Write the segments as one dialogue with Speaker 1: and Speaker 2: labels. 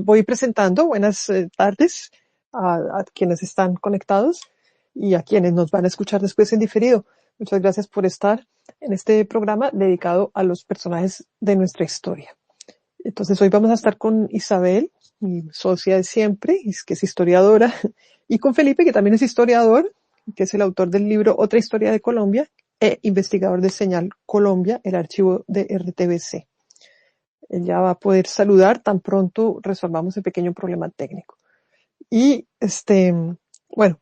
Speaker 1: voy presentando. Buenas tardes a quienes están conectados y a quienes nos van a escuchar después en diferido. Muchas gracias por estar en este programa dedicado a los personajes de nuestra historia. Entonces hoy vamos a estar con Isabel, mi socia de siempre, que es historiadora, y con Felipe, que también es historiador, que es el autor del libro Otra Historia de Colombia e investigador de Señal Colombia, el archivo de RTBC. Ella va a poder saludar tan pronto resolvamos el pequeño problema técnico. Y bueno,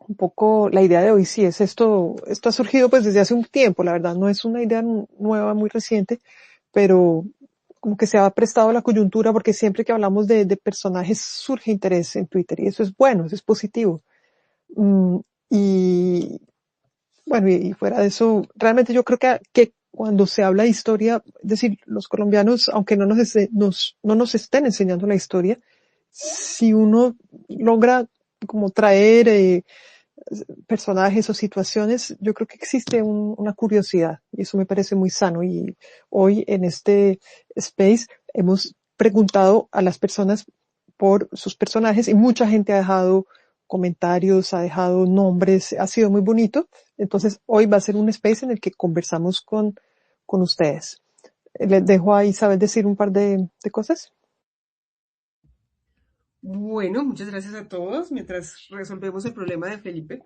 Speaker 1: un poco la idea de hoy sí es esto ha surgido pues desde hace un tiempo, la verdad no es una idea nueva, muy reciente, pero como que se ha prestado la coyuntura porque siempre que hablamos de personajes surge interés en Twitter y eso es bueno, eso es positivo. Y bueno, y fuera de eso, realmente yo creo que cuando se habla de historia, es decir, los colombianos, aunque no nos estén enseñando la historia, si uno logra como traer personajes o situaciones, yo creo que existe una curiosidad y eso me parece muy sano. Y hoy en este space hemos preguntado a las personas por sus personajes y mucha gente ha dejado comentarios, ha dejado nombres, ha sido muy bonito. Entonces hoy va a ser un space en el que conversamos con ustedes. Les dejo a Isabel decir un par de cosas.
Speaker 2: Bueno, muchas gracias a todos mientras resolvemos el problema de Felipe.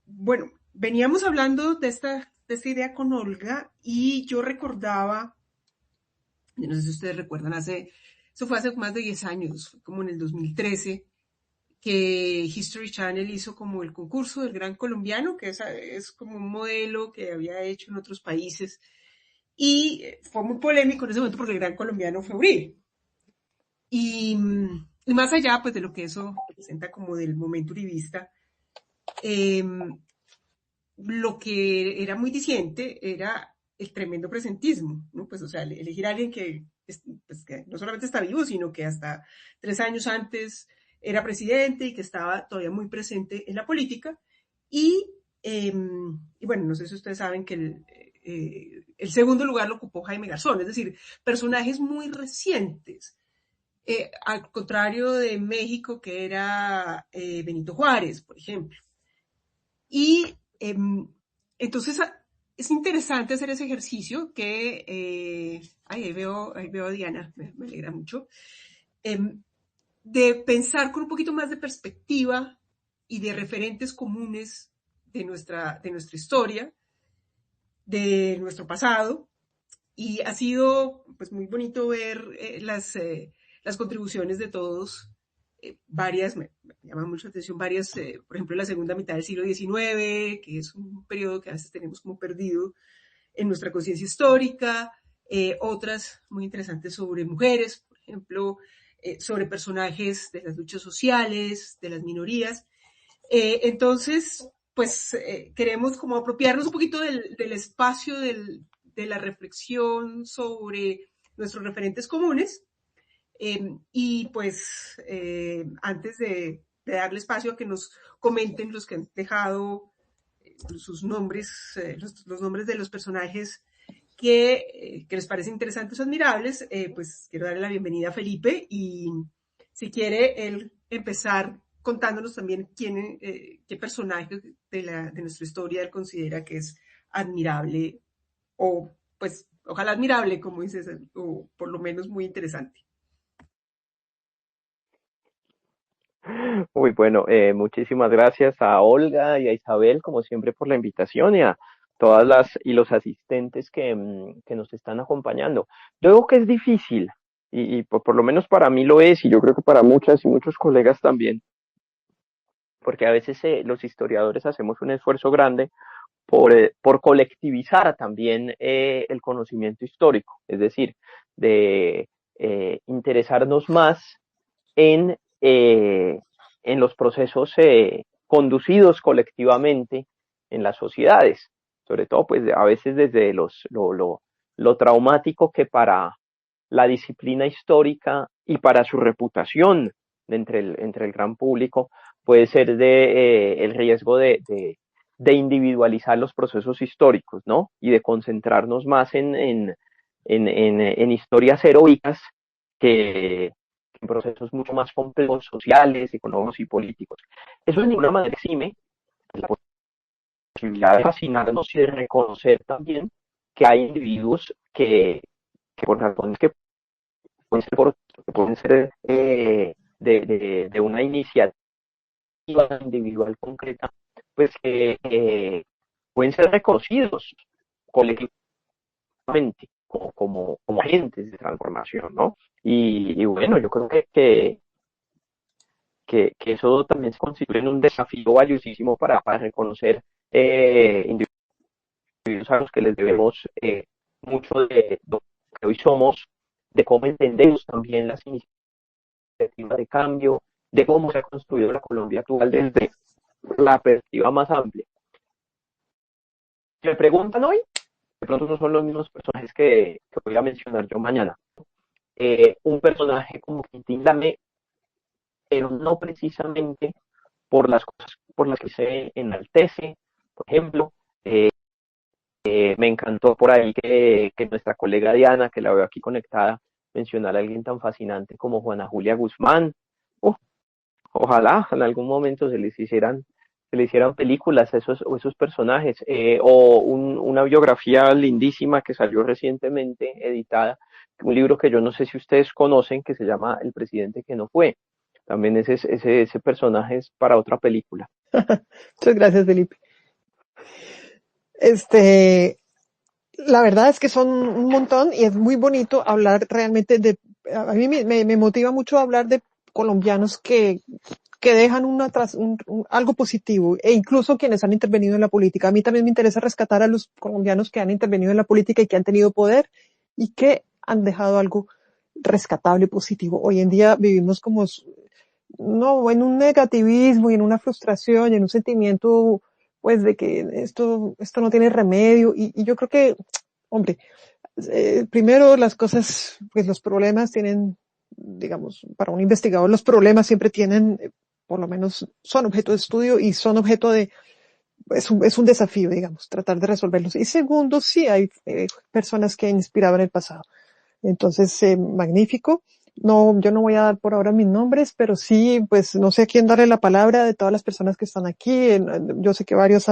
Speaker 2: Bueno, veníamos hablando de esta idea con Olga y yo recordaba, yo no sé si ustedes recuerdan, eso fue hace más de 10 años, fue como en el 2013, que History Channel hizo como el concurso del Gran Colombiano, que es como un modelo que había hecho en otros países. Y fue muy polémico en ese momento porque el Gran Colombiano fue Uribe. Y más allá pues de lo que eso representa como del momento uribista, eh, lo que era muy diciente era el tremendo presentismo, ¿no? Pues, o sea, elegir a alguien pues, que no solamente está vivo, sino que hasta 3 años antes era presidente y que estaba todavía muy presente en la política. Y bueno, no sé si ustedes saben que el segundo lugar lo ocupó Jaime Garzón, es decir, personajes muy recientes. Al contrario de México, que era Benito Juárez, por ejemplo. Y entonces es interesante hacer ese ejercicio que, ahí veo a Diana, me alegra mucho, de pensar con un poquito más de perspectiva y de referentes comunes de nuestra historia, de nuestro pasado. Y ha sido pues muy bonito ver las contribuciones de todos. Varias, me llaman mucho la atención, varias, por ejemplo, la segunda mitad del siglo XIX, que es un periodo que a veces tenemos como perdido en nuestra conciencia histórica, otras muy interesantes sobre mujeres, por ejemplo, sobre personajes de las luchas sociales, de las minorías. Entonces, pues queremos como apropiarnos un poquito del espacio de la reflexión sobre nuestros referentes comunes. Y pues antes de darle espacio a que nos comenten los que han dejado sus nombres, los nombres de los personajes que les parecen interesantes o admirables, pues quiero darle la bienvenida a Felipe y si quiere él empezar contándonos también qué personaje de nuestra historia él considera que es admirable o pues ojalá admirable, como dices, o por lo menos muy interesante.
Speaker 3: Muy bueno, muchísimas gracias a Olga y a Isabel, como siempre, por la invitación y a todas las y los asistentes que nos están acompañando. Yo creo que es difícil, y por lo menos para mí lo es, y yo creo que para muchas y muchos colegas también, porque a veces los historiadores hacemos un esfuerzo grande por colectivizar también el conocimiento histórico, es decir, de interesarnos más en, eh, en los procesos conducidos colectivamente en las sociedades, sobre todo pues a veces desde lo traumático que para la disciplina histórica y para su reputación entre el gran público puede ser el riesgo de individualizar los procesos históricos, ¿no? Y de concentrarnos más en historias heroicas que en procesos mucho más complejos, sociales, económicos y políticos. Eso de ninguna manera exime la posibilidad de fascinarnos y de reconocer también que hay individuos que por razones que pueden ser de una iniciativa individual concreta, pues pueden ser reconocidos colectivamente como agentes de transformación, ¿no? Y bueno, yo creo que eso también se constituye en un desafío valiosísimo para reconocer individuos a los que les debemos mucho de lo que hoy somos, de cómo entendemos también las iniciativas de cambio, de cómo se ha construido la Colombia actual desde la perspectiva más amplia. Si me preguntan hoy, de pronto no son los mismos personajes que voy a mencionar yo mañana. Un personaje como Quintín Lamé, pero no precisamente por las cosas por las que se enaltece, por ejemplo, me encantó por ahí que nuestra colega Diana, que la veo aquí conectada, mencionara a alguien tan fascinante como Juana Julia Guzmán. Ojalá en algún momento se les hicieran películas a esos personajes, una biografía lindísima que salió recientemente editada, un libro que yo no sé si ustedes conocen, que se llama El presidente que no fue. También ese personaje es para otra película.
Speaker 1: Muchas gracias, Felipe. La verdad es que son un montón y es muy bonito hablar realmente a mí me motiva mucho hablar de colombianos que dejan algo positivo, e incluso quienes han intervenido en la política. A mí también me interesa rescatar a los colombianos que han intervenido en la política y que han tenido poder y que han dejado algo rescatable, positivo. Hoy en día vivimos como, no, en un negativismo y en una frustración y en un sentimiento, pues, de que esto no tiene remedio. Y yo creo que, hombre, primero las cosas, pues los problemas tienen, digamos, para un investigador los problemas siempre tienen, por lo menos son objeto de estudio y son objeto de, es un desafío, digamos, tratar de resolverlos. Y segundo, sí hay personas que han inspirado en el pasado. Entonces, magnífico. No, yo no voy a dar por ahora mis nombres, pero sí, pues no sé a quién darle la palabra de todas las personas que están aquí. Yo sé que varios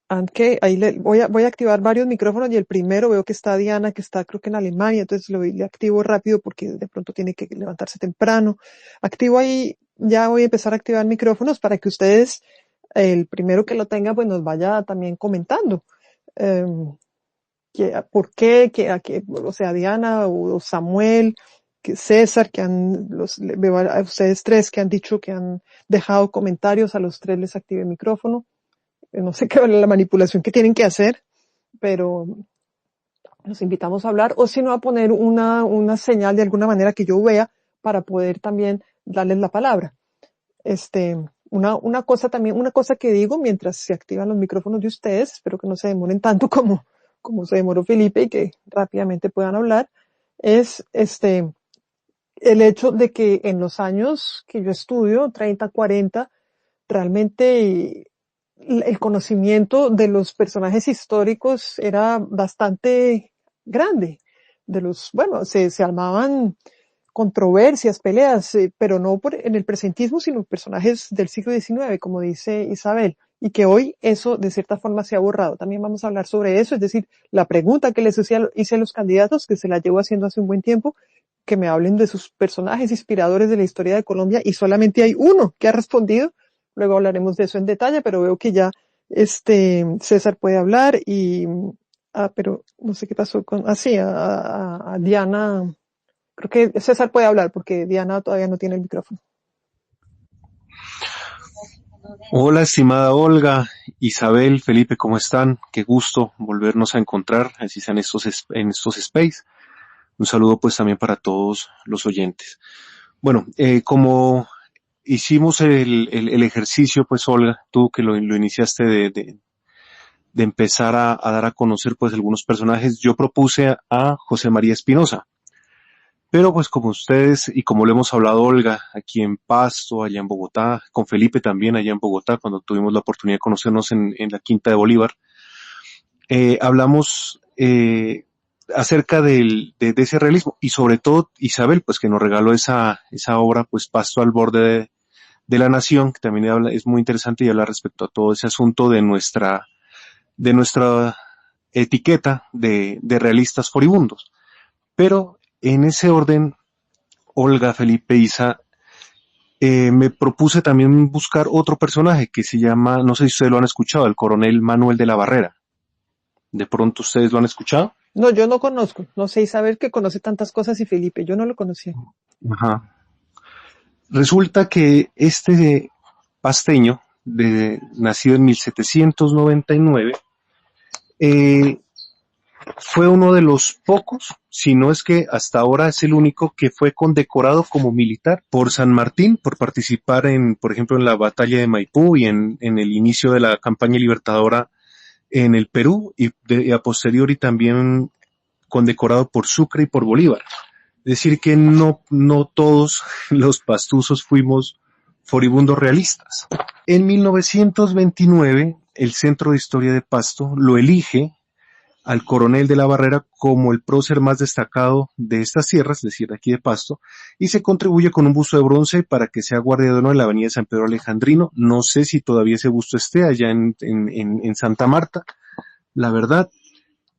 Speaker 1: aunque ahí voy a activar varios micrófonos y el primero veo que está Diana, que está creo que en Alemania, entonces le activo rápido porque de pronto tiene que levantarse temprano. Activo ahí, ya voy a empezar a activar micrófonos para que ustedes, el primero que lo tenga, pues nos vaya también comentando. ¿Por qué? O sea, Diana o Samuel, que César, veo a ustedes tres que han dicho que han dejado comentarios, a los tres les activé el micrófono. No sé qué es la manipulación que tienen que hacer, pero los invitamos a hablar, o si no a poner una señal de alguna manera que yo vea para poder también darles la palabra. Una cosa que digo mientras se activan los micrófonos de ustedes, espero que no se demoren tanto como se demoró Felipe y que rápidamente puedan hablar, es el hecho de que en los años que yo estudio, 30, 40, realmente el conocimiento de los personajes históricos era bastante grande. Se armaban controversias, peleas, pero no en el presentismo, sino personajes del siglo XIX, como dice Isabel, y que hoy eso de cierta forma se ha borrado. También vamos a hablar sobre eso, es decir, la pregunta que les hice a los candidatos, que se la llevo haciendo hace un buen tiempo, que me hablen de sus personajes inspiradores de la historia de Colombia, y solamente hay uno que ha respondido. Luego hablaremos de eso en detalle, pero veo que ya César puede hablar pero no sé qué pasó a Diana. Creo que César puede hablar porque Diana todavía no tiene el micrófono.
Speaker 4: Hola, estimada Olga, Isabel, Felipe, ¿cómo están? Qué gusto volvernos a encontrar, así sea en estos space. Un saludo pues también para todos los oyentes. Bueno, como hicimos el ejercicio, pues Olga, tú que lo iniciaste de empezar a dar a conocer pues algunos personajes, yo propuse a José María Espinosa. Pero pues como ustedes y como lo hemos hablado Olga, aquí en Pasto, allá en Bogotá, con Felipe también allá en Bogotá, cuando tuvimos la oportunidad de conocernos en la Quinta de Bolívar, hablamos acerca de ese realismo, y sobre todo Isabel, pues que nos regaló esa obra, pues Pasto al borde de la nación, que también es muy interesante y habla respecto a todo ese asunto de nuestra etiqueta de realistas furibundos. Pero en ese orden, Olga, Felipe, Isa, me propuse también buscar otro personaje que se llama, no sé si ustedes lo han escuchado, el coronel Manuel de la Barrera. ¿De pronto ustedes lo han escuchado?
Speaker 1: No, yo no conozco. No sé Isabel que conoce tantas cosas y Felipe, yo no lo conocía.
Speaker 4: Ajá. Resulta que este pasteño, nacido en 1799, fue uno de los pocos, si no es que hasta ahora es el único que fue condecorado como militar por San Martín, por participar por ejemplo, en la batalla de Maipú y en el inicio de la campaña libertadora en el Perú y a posteriori también condecorado por Sucre y por Bolívar. Es decir, que no todos los pastuzos fuimos furibundos realistas. En 1929, el Centro de Historia de Pasto lo elige al coronel de la Barrera como el prócer más destacado de estas tierras, es decir, de aquí de Pasto, y se contribuye con un busto de bronce para que sea guardia de honor en la avenida San Pedro Alejandrino. No sé si todavía ese busto esté allá en Santa Marta, la verdad.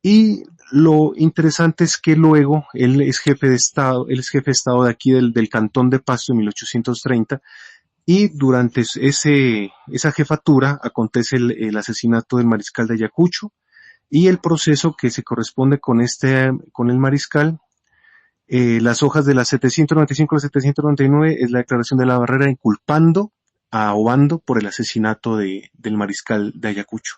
Speaker 4: Y lo interesante es que luego él es jefe de Estado de aquí del Cantón de Pasto en 1830, y durante esa jefatura acontece el asesinato del mariscal de Ayacucho, y el proceso que se corresponde con el mariscal, las hojas de las 795 a las 799 es la declaración de la Barrera inculpando a Obando por el asesinato del mariscal de Ayacucho.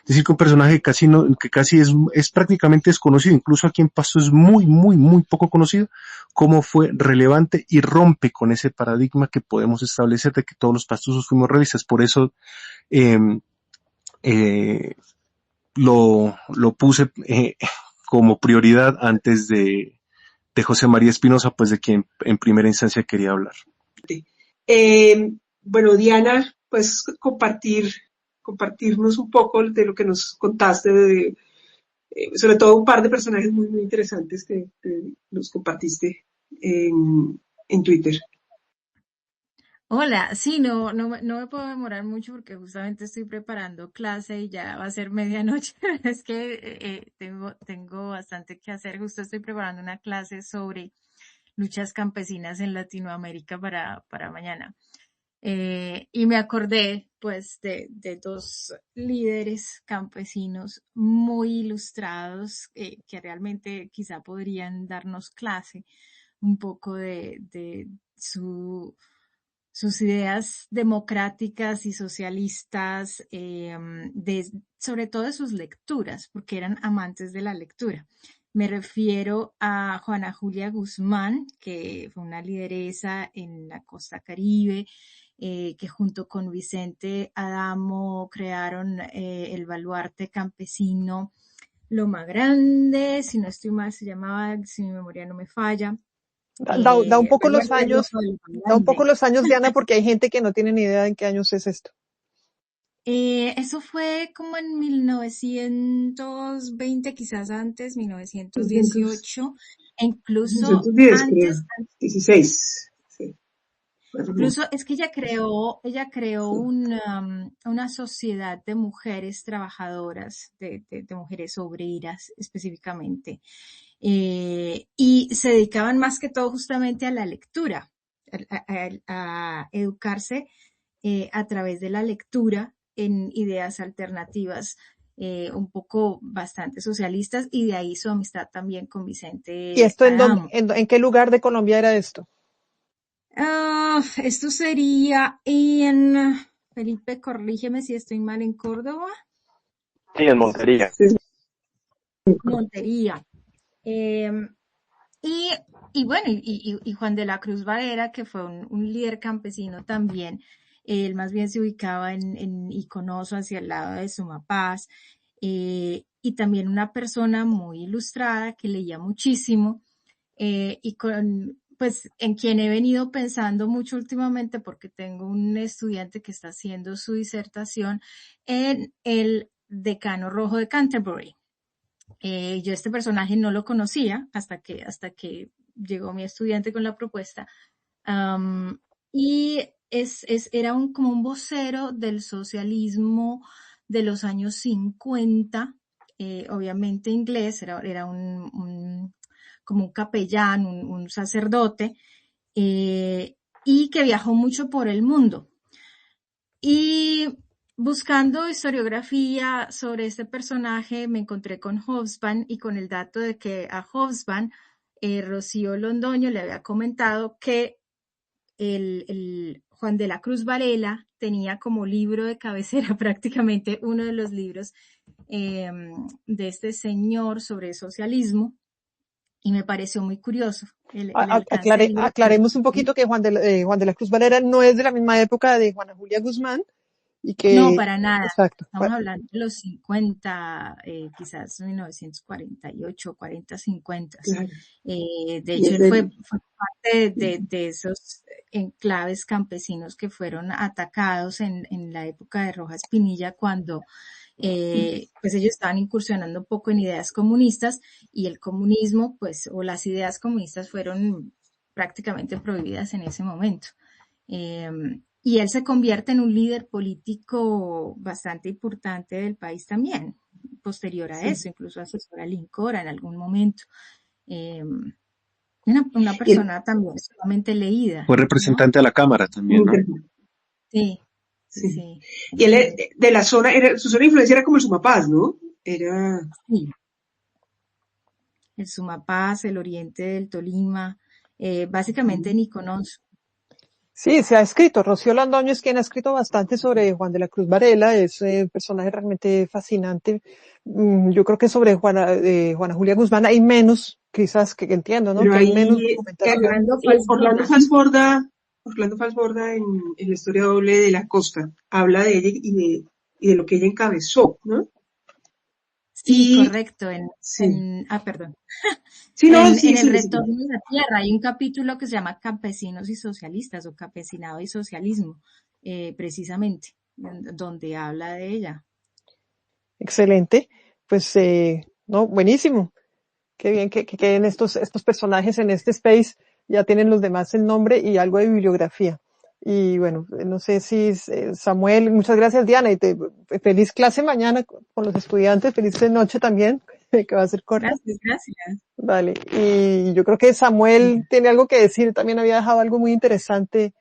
Speaker 4: Es decir, que un personaje que casi es prácticamente desconocido, incluso aquí en Pasto es muy, muy, muy poco conocido, cómo fue relevante y rompe con ese paradigma que podemos establecer de que todos los pastuzos fuimos realistas. Por eso lo puse como prioridad antes de José María Espinosa, pues de quien en primera instancia quería hablar.
Speaker 2: Bueno, Diana, pues compartirnos un poco de lo que nos contaste, sobre todo un par de personajes muy, muy interesantes que nos compartiste en Twitter.
Speaker 5: Hola, sí, no me puedo demorar mucho porque justamente estoy preparando clase y ya va a ser medianoche. Es que tengo bastante que hacer. Justo estoy preparando una clase sobre luchas campesinas en Latinoamérica para mañana. Y me acordé, pues, de dos líderes campesinos muy ilustrados que realmente quizá podrían darnos clase un poco de sus ideas democráticas y socialistas, sobre todo de sus lecturas, porque eran amantes de la lectura. Me refiero a Juana Julia Guzmán, que fue una lideresa en la costa Caribe, que junto con Vicente Adamo crearon el baluarte campesino Loma Grande, si no estoy mal se llamaba, si mi memoria no me falla.
Speaker 1: Da un poco los años, da un poco
Speaker 5: Grande.
Speaker 1: los años, Diana, porque hay gente que no tiene ni idea en qué años es esto.
Speaker 5: Eso fue como en 1920, quizás antes, 1918, e incluso
Speaker 2: 1910,
Speaker 5: antes,
Speaker 2: creo. 16. Sí.
Speaker 5: incluso es que ella creó una sociedad de mujeres trabajadoras, de mujeres obreras específicamente, y se dedicaban más que todo justamente a la lectura, a educarse a través de la lectura en ideas alternativas, un poco bastante socialistas, y de ahí su amistad también con
Speaker 1: ¿Y
Speaker 5: Vicente
Speaker 1: esto
Speaker 5: Adamo.
Speaker 1: en qué lugar de Colombia era esto?
Speaker 5: Esto sería en, Felipe, corrígeme si estoy mal, en Córdoba,
Speaker 3: Sí, en Montería.
Speaker 2: Sí.
Speaker 5: Montería. Eh, y bueno, y Juan de la Cruz Varela, que fue un líder campesino también, él más bien se ubicaba en Iconoso, hacia el lado de Sumapaz, y también una persona muy ilustrada que leía muchísimo, pues en quien he venido pensando mucho últimamente porque tengo un estudiante que está haciendo su disertación en el Decano Rojo de Canterbury. Yo este personaje no lo conocía hasta que llegó mi estudiante con la propuesta. Y era como un vocero del socialismo de los años 50, obviamente inglés, era como un capellán, un sacerdote, y que viajó mucho por el mundo. Y buscando historiografía sobre este personaje, me encontré con Hobsbawm y con el dato de que a Hobsbawm, Rocío Londoño le había comentado que el Juan de la Cruz Varela tenía como libro de cabecera prácticamente uno de los libros de este señor sobre socialismo, y me pareció muy curioso el alcance del libro.
Speaker 1: Aclaremos un poquito que Juan de la Cruz Varela no es de la misma época de Juana Julia Guzmán y que...
Speaker 5: No, para nada.
Speaker 1: Exacto.
Speaker 5: Estamos hablando de los 50, quizás 1948, 40, 50.
Speaker 2: Claro.
Speaker 5: De hecho, él fue parte de esos enclaves campesinos que fueron atacados en la época de Rojas Pinilla, cuando pues ellos estaban incursionando un poco en ideas comunistas, y el comunismo, pues, o las ideas comunistas fueron prácticamente prohibidas en ese momento. Y él se convierte en un líder político bastante importante del país también, posterior a eso, incluso asesora a Lincora en algún momento. Una persona también sumamente leída.
Speaker 4: Fue representante a la Cámara también, ¿no?
Speaker 5: Sí.
Speaker 2: Y él de la zona, su zona de influencia era como el Sumapaz, ¿no?
Speaker 5: Sí. El Sumapaz, el oriente del Tolima, básicamente en Iconos.
Speaker 1: Sí, se ha escrito. Rocío Londoño es quien ha escrito bastante sobre Juan de la Cruz Varela. Es un personaje realmente fascinante. Yo creo que sobre Juana Julia Guzmán hay menos, quizás, que entiendo, ¿no?
Speaker 2: Pero
Speaker 1: que hay
Speaker 2: ahí,
Speaker 1: menos documentación.
Speaker 2: Orlando Falsborda en la historia doble de la costa habla de ella y de lo que ella encabezó, ¿no?
Speaker 5: Sí, correcto. Perdón. En el retorno de la tierra hay un capítulo que se llama Campesinos y Socialistas, o Campesinado y Socialismo, precisamente, donde habla de ella.
Speaker 1: Excelente. Pues, no, buenísimo. Qué bien que queden estos personajes en este space. Ya tienen los demás el nombre y algo de bibliografía. Y bueno, no sé si Samuel, muchas gracias Diana, y feliz clase mañana con los estudiantes, feliz noche también, que va a ser corta.
Speaker 5: Gracias.
Speaker 1: Vale, y yo creo que Samuel tiene algo que decir, también había dejado algo muy interesante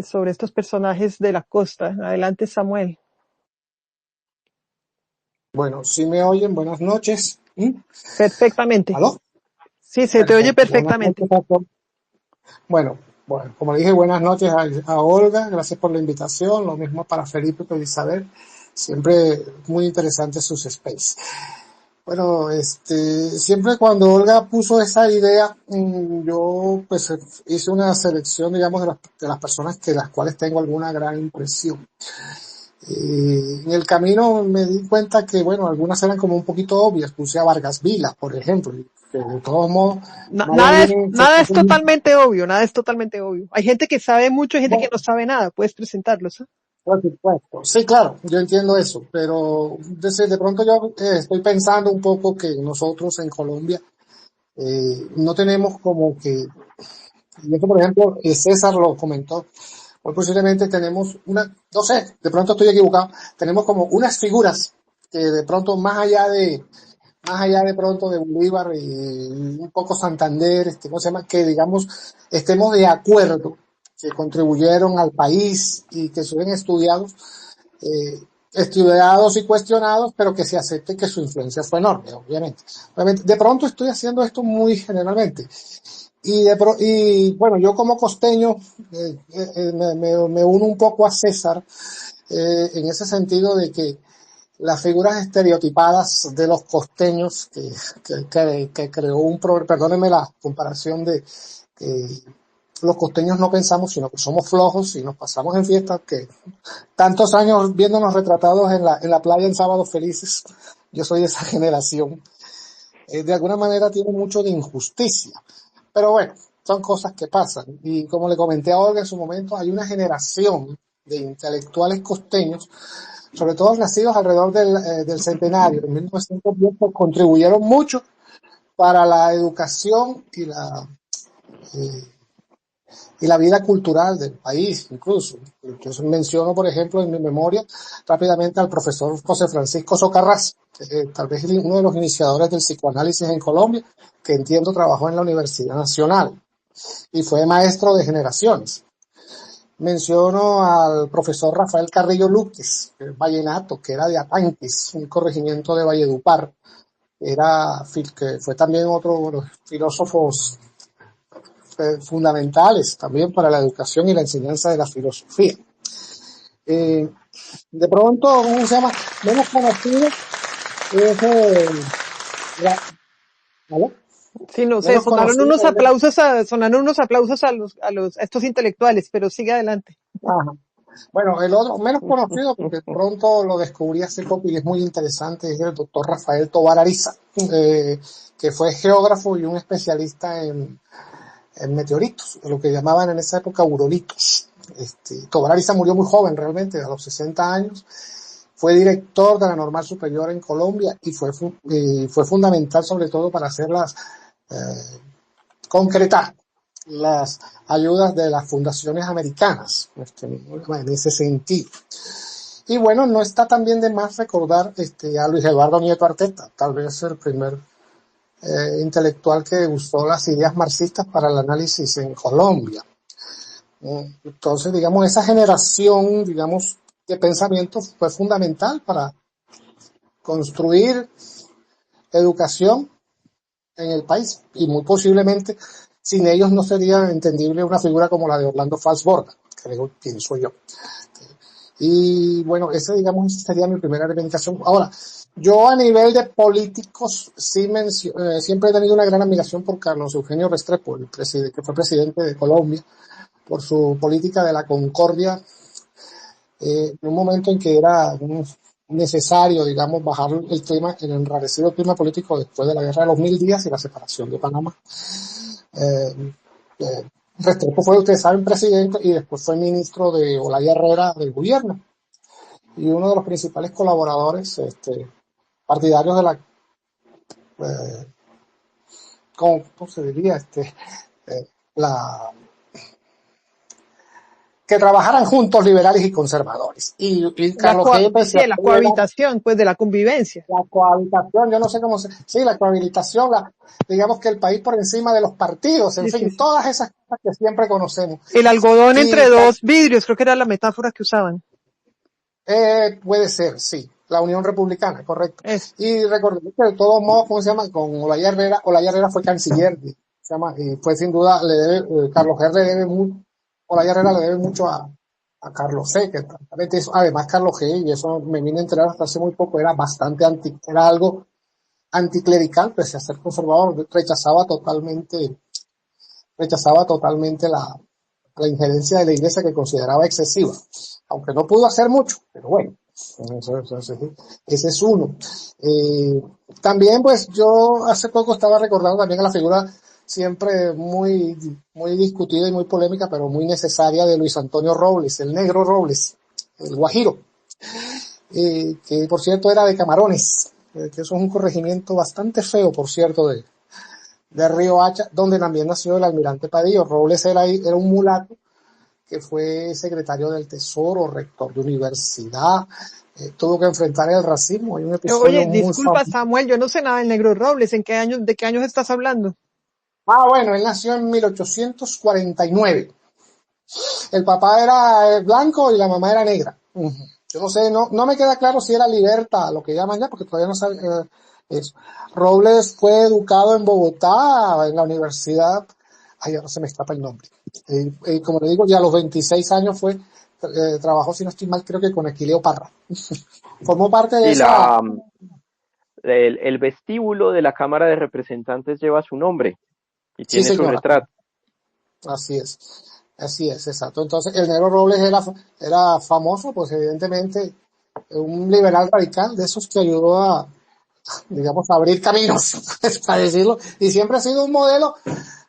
Speaker 1: sobre estos personajes de la costa. Adelante, Samuel.
Speaker 6: Bueno, ¿sí me oyen? Buenas noches.
Speaker 1: Perfectamente.
Speaker 6: ¿Aló?
Speaker 1: Sí, se te oye perfectamente.
Speaker 6: Bueno, como le dije, buenas noches a Olga, gracias por la invitación, lo mismo para Felipe y Isabel, siempre muy interesante sus space. Bueno, siempre cuando Olga puso esa idea, yo pues hice una selección, digamos, de las personas las cuales tengo alguna gran impresión. En el camino me di cuenta que, bueno, algunas eran como un poquito obvias. Puse a Vargas Vila, por ejemplo, que de todos modos...
Speaker 1: Nada es totalmente obvio, nada es totalmente obvio. Hay gente que sabe mucho, hay gente que no sabe nada. Puedes presentarlos, ¿eh?
Speaker 6: Por supuesto. Sí, claro, yo entiendo eso, pero de pronto yo estoy pensando un poco que nosotros en Colombia no tenemos como que... Y esto, por ejemplo, César lo comentó. Muy posiblemente tenemos no sé, de pronto estoy equivocado, tenemos como unas figuras que de pronto más allá de pronto de Bolívar y un poco Santander, ¿cómo se llama? Que digamos estemos de acuerdo, que contribuyeron al país y que son estudiados y cuestionados, pero que se acepte que su influencia fue enorme, obviamente. De pronto estoy haciendo esto muy generalmente. Y bueno, yo como costeño me uno un poco a César en ese sentido de que las figuras estereotipadas de los costeños que creó perdónenme la comparación de que los costeños no pensamos, sino que somos flojos y nos pasamos en fiestas, que tantos años viéndonos retratados en la playa en Sábados Felices, yo soy de esa generación, de alguna manera tiene mucho de injusticia. Pero bueno, son cosas que pasan. Y como le comenté a Olga en su momento, hay una generación de intelectuales costeños, sobre todo nacidos alrededor del centenario, en 1910, pues, contribuyeron mucho para la educación y la vida cultural del país, incluso. Entonces menciono, por ejemplo, en mi memoria, rápidamente al profesor José Francisco Socarrás, tal vez uno de los iniciadores del psicoanálisis en Colombia, que entiendo trabajó en la Universidad Nacional y fue maestro de generaciones. Menciono al profesor Rafael Carrillo Luques, vallenato, que era de Atanquis, un corregimiento de Valledupar, que fue también otro de los filósofos fundamentales también para la educación y la enseñanza de la filosofía. De pronto, ¿cómo se llama? Menos conocido es ¿vale?
Speaker 1: Sí, no sé,
Speaker 6: Menos conocido
Speaker 1: sonaron unos aplausos a estos intelectuales, pero sigue adelante.
Speaker 6: Ajá. Bueno, el otro menos conocido, porque pronto lo descubrí hace poco y es muy interesante, es el doctor Rafael Tovar Ariza, que fue geógrafo y un especialista en meteoritos, lo que llamaban en esa época urolitos. Tovar Ariza murió muy joven realmente, a los 60 años. Fue director de la Normal Superior en Colombia y fue fundamental sobre todo para hacerlas concretar las ayudas de las fundaciones americanas, en ese sentido. Y bueno, no está también de más recordar a Luis Eduardo Nieto Arteta, tal vez el primer intelectual que usó las ideas marxistas para el análisis en Colombia. Entonces, digamos, esa generación, digamos, de pensamiento fue fundamental para construir educación en el país, y muy posiblemente sin ellos no sería entendible una figura como la de Orlando Falsborda, pienso yo. Y bueno, esa sería mi primera reivindicación. Ahora, yo a nivel de políticos siempre he tenido una gran admiración por Carlos Eugenio Restrepo, que fue presidente de Colombia, por su política de la concordia, en un momento en que era necesario, digamos, bajar el enrarecido clima político después de la Guerra de los 1000 días y la separación de Panamá. Restrepo fue, ustedes saben, presidente y después fue ministro de Olaya Herrera del gobierno y uno de los principales colaboradores partidarios de la ¿cómo se diría? Que trabajaran juntos liberales y conservadores. Y Carlos G.
Speaker 1: La cohabitación, pues, de la convivencia.
Speaker 6: La cohabitación, yo no sé cómo sí, la cohabitación, digamos que el país por encima de los partidos, en fin, todas esas cosas que siempre conocemos.
Speaker 1: El algodón entre dos vidrios, creo que era la metáfora que usaban.
Speaker 6: Puede ser, sí. La Unión Republicana, correcto. Y recordemos que de todos modos, ¿cómo se llama? Con Olaya Herrera fue canciller, se llama, y fue sin duda, Carlos G. le debe mucho. Olaya Herrera le debe mucho a Carlos C., que además Carlos G., y eso me vine a enterar hasta hace muy poco, era algo anticlerical, pese a ser conservador, rechazaba totalmente la injerencia de la Iglesia, que consideraba excesiva, aunque no pudo hacer mucho, pero bueno, ese es uno. También, pues, yo hace poco estaba recordando también a la figura siempre muy, muy discutida y muy polémica, pero muy necesaria, de Luis Antonio Robles, el negro Robles, el guajiro, que por cierto era de Camarones, que eso es un corregimiento bastante feo, por cierto, de Río Hacha, donde también nació el almirante Padillo. Robles era un mulato que fue secretario del Tesoro, rector de universidad, tuvo que enfrentar el racismo. Hay un episodio
Speaker 1: disculpa, Samuel, yo no sé nada del negro Robles. ¿De qué años estás hablando?
Speaker 6: Bueno, él nació en 1849. El papá era blanco y la mamá era negra. Yo no sé, no me queda claro si era Liberta, lo que llaman ya, porque todavía no sabe eso. Robles fue educado en Bogotá, en la universidad, ahora se me escapa el nombre. Como le digo, ya a los 26 años trabajó, si no estoy mal, creo que con Aquileo Parra. Formó parte de
Speaker 3: el vestíbulo de la Cámara de Representantes lleva su nombre. Y tiene
Speaker 6: sí,
Speaker 3: su retrato.
Speaker 6: Así es, exacto. Entonces, el negro Robles era famoso, pues evidentemente, un liberal radical, de esos que ayudó a, digamos, a abrir caminos, para decirlo, y siempre ha sido un modelo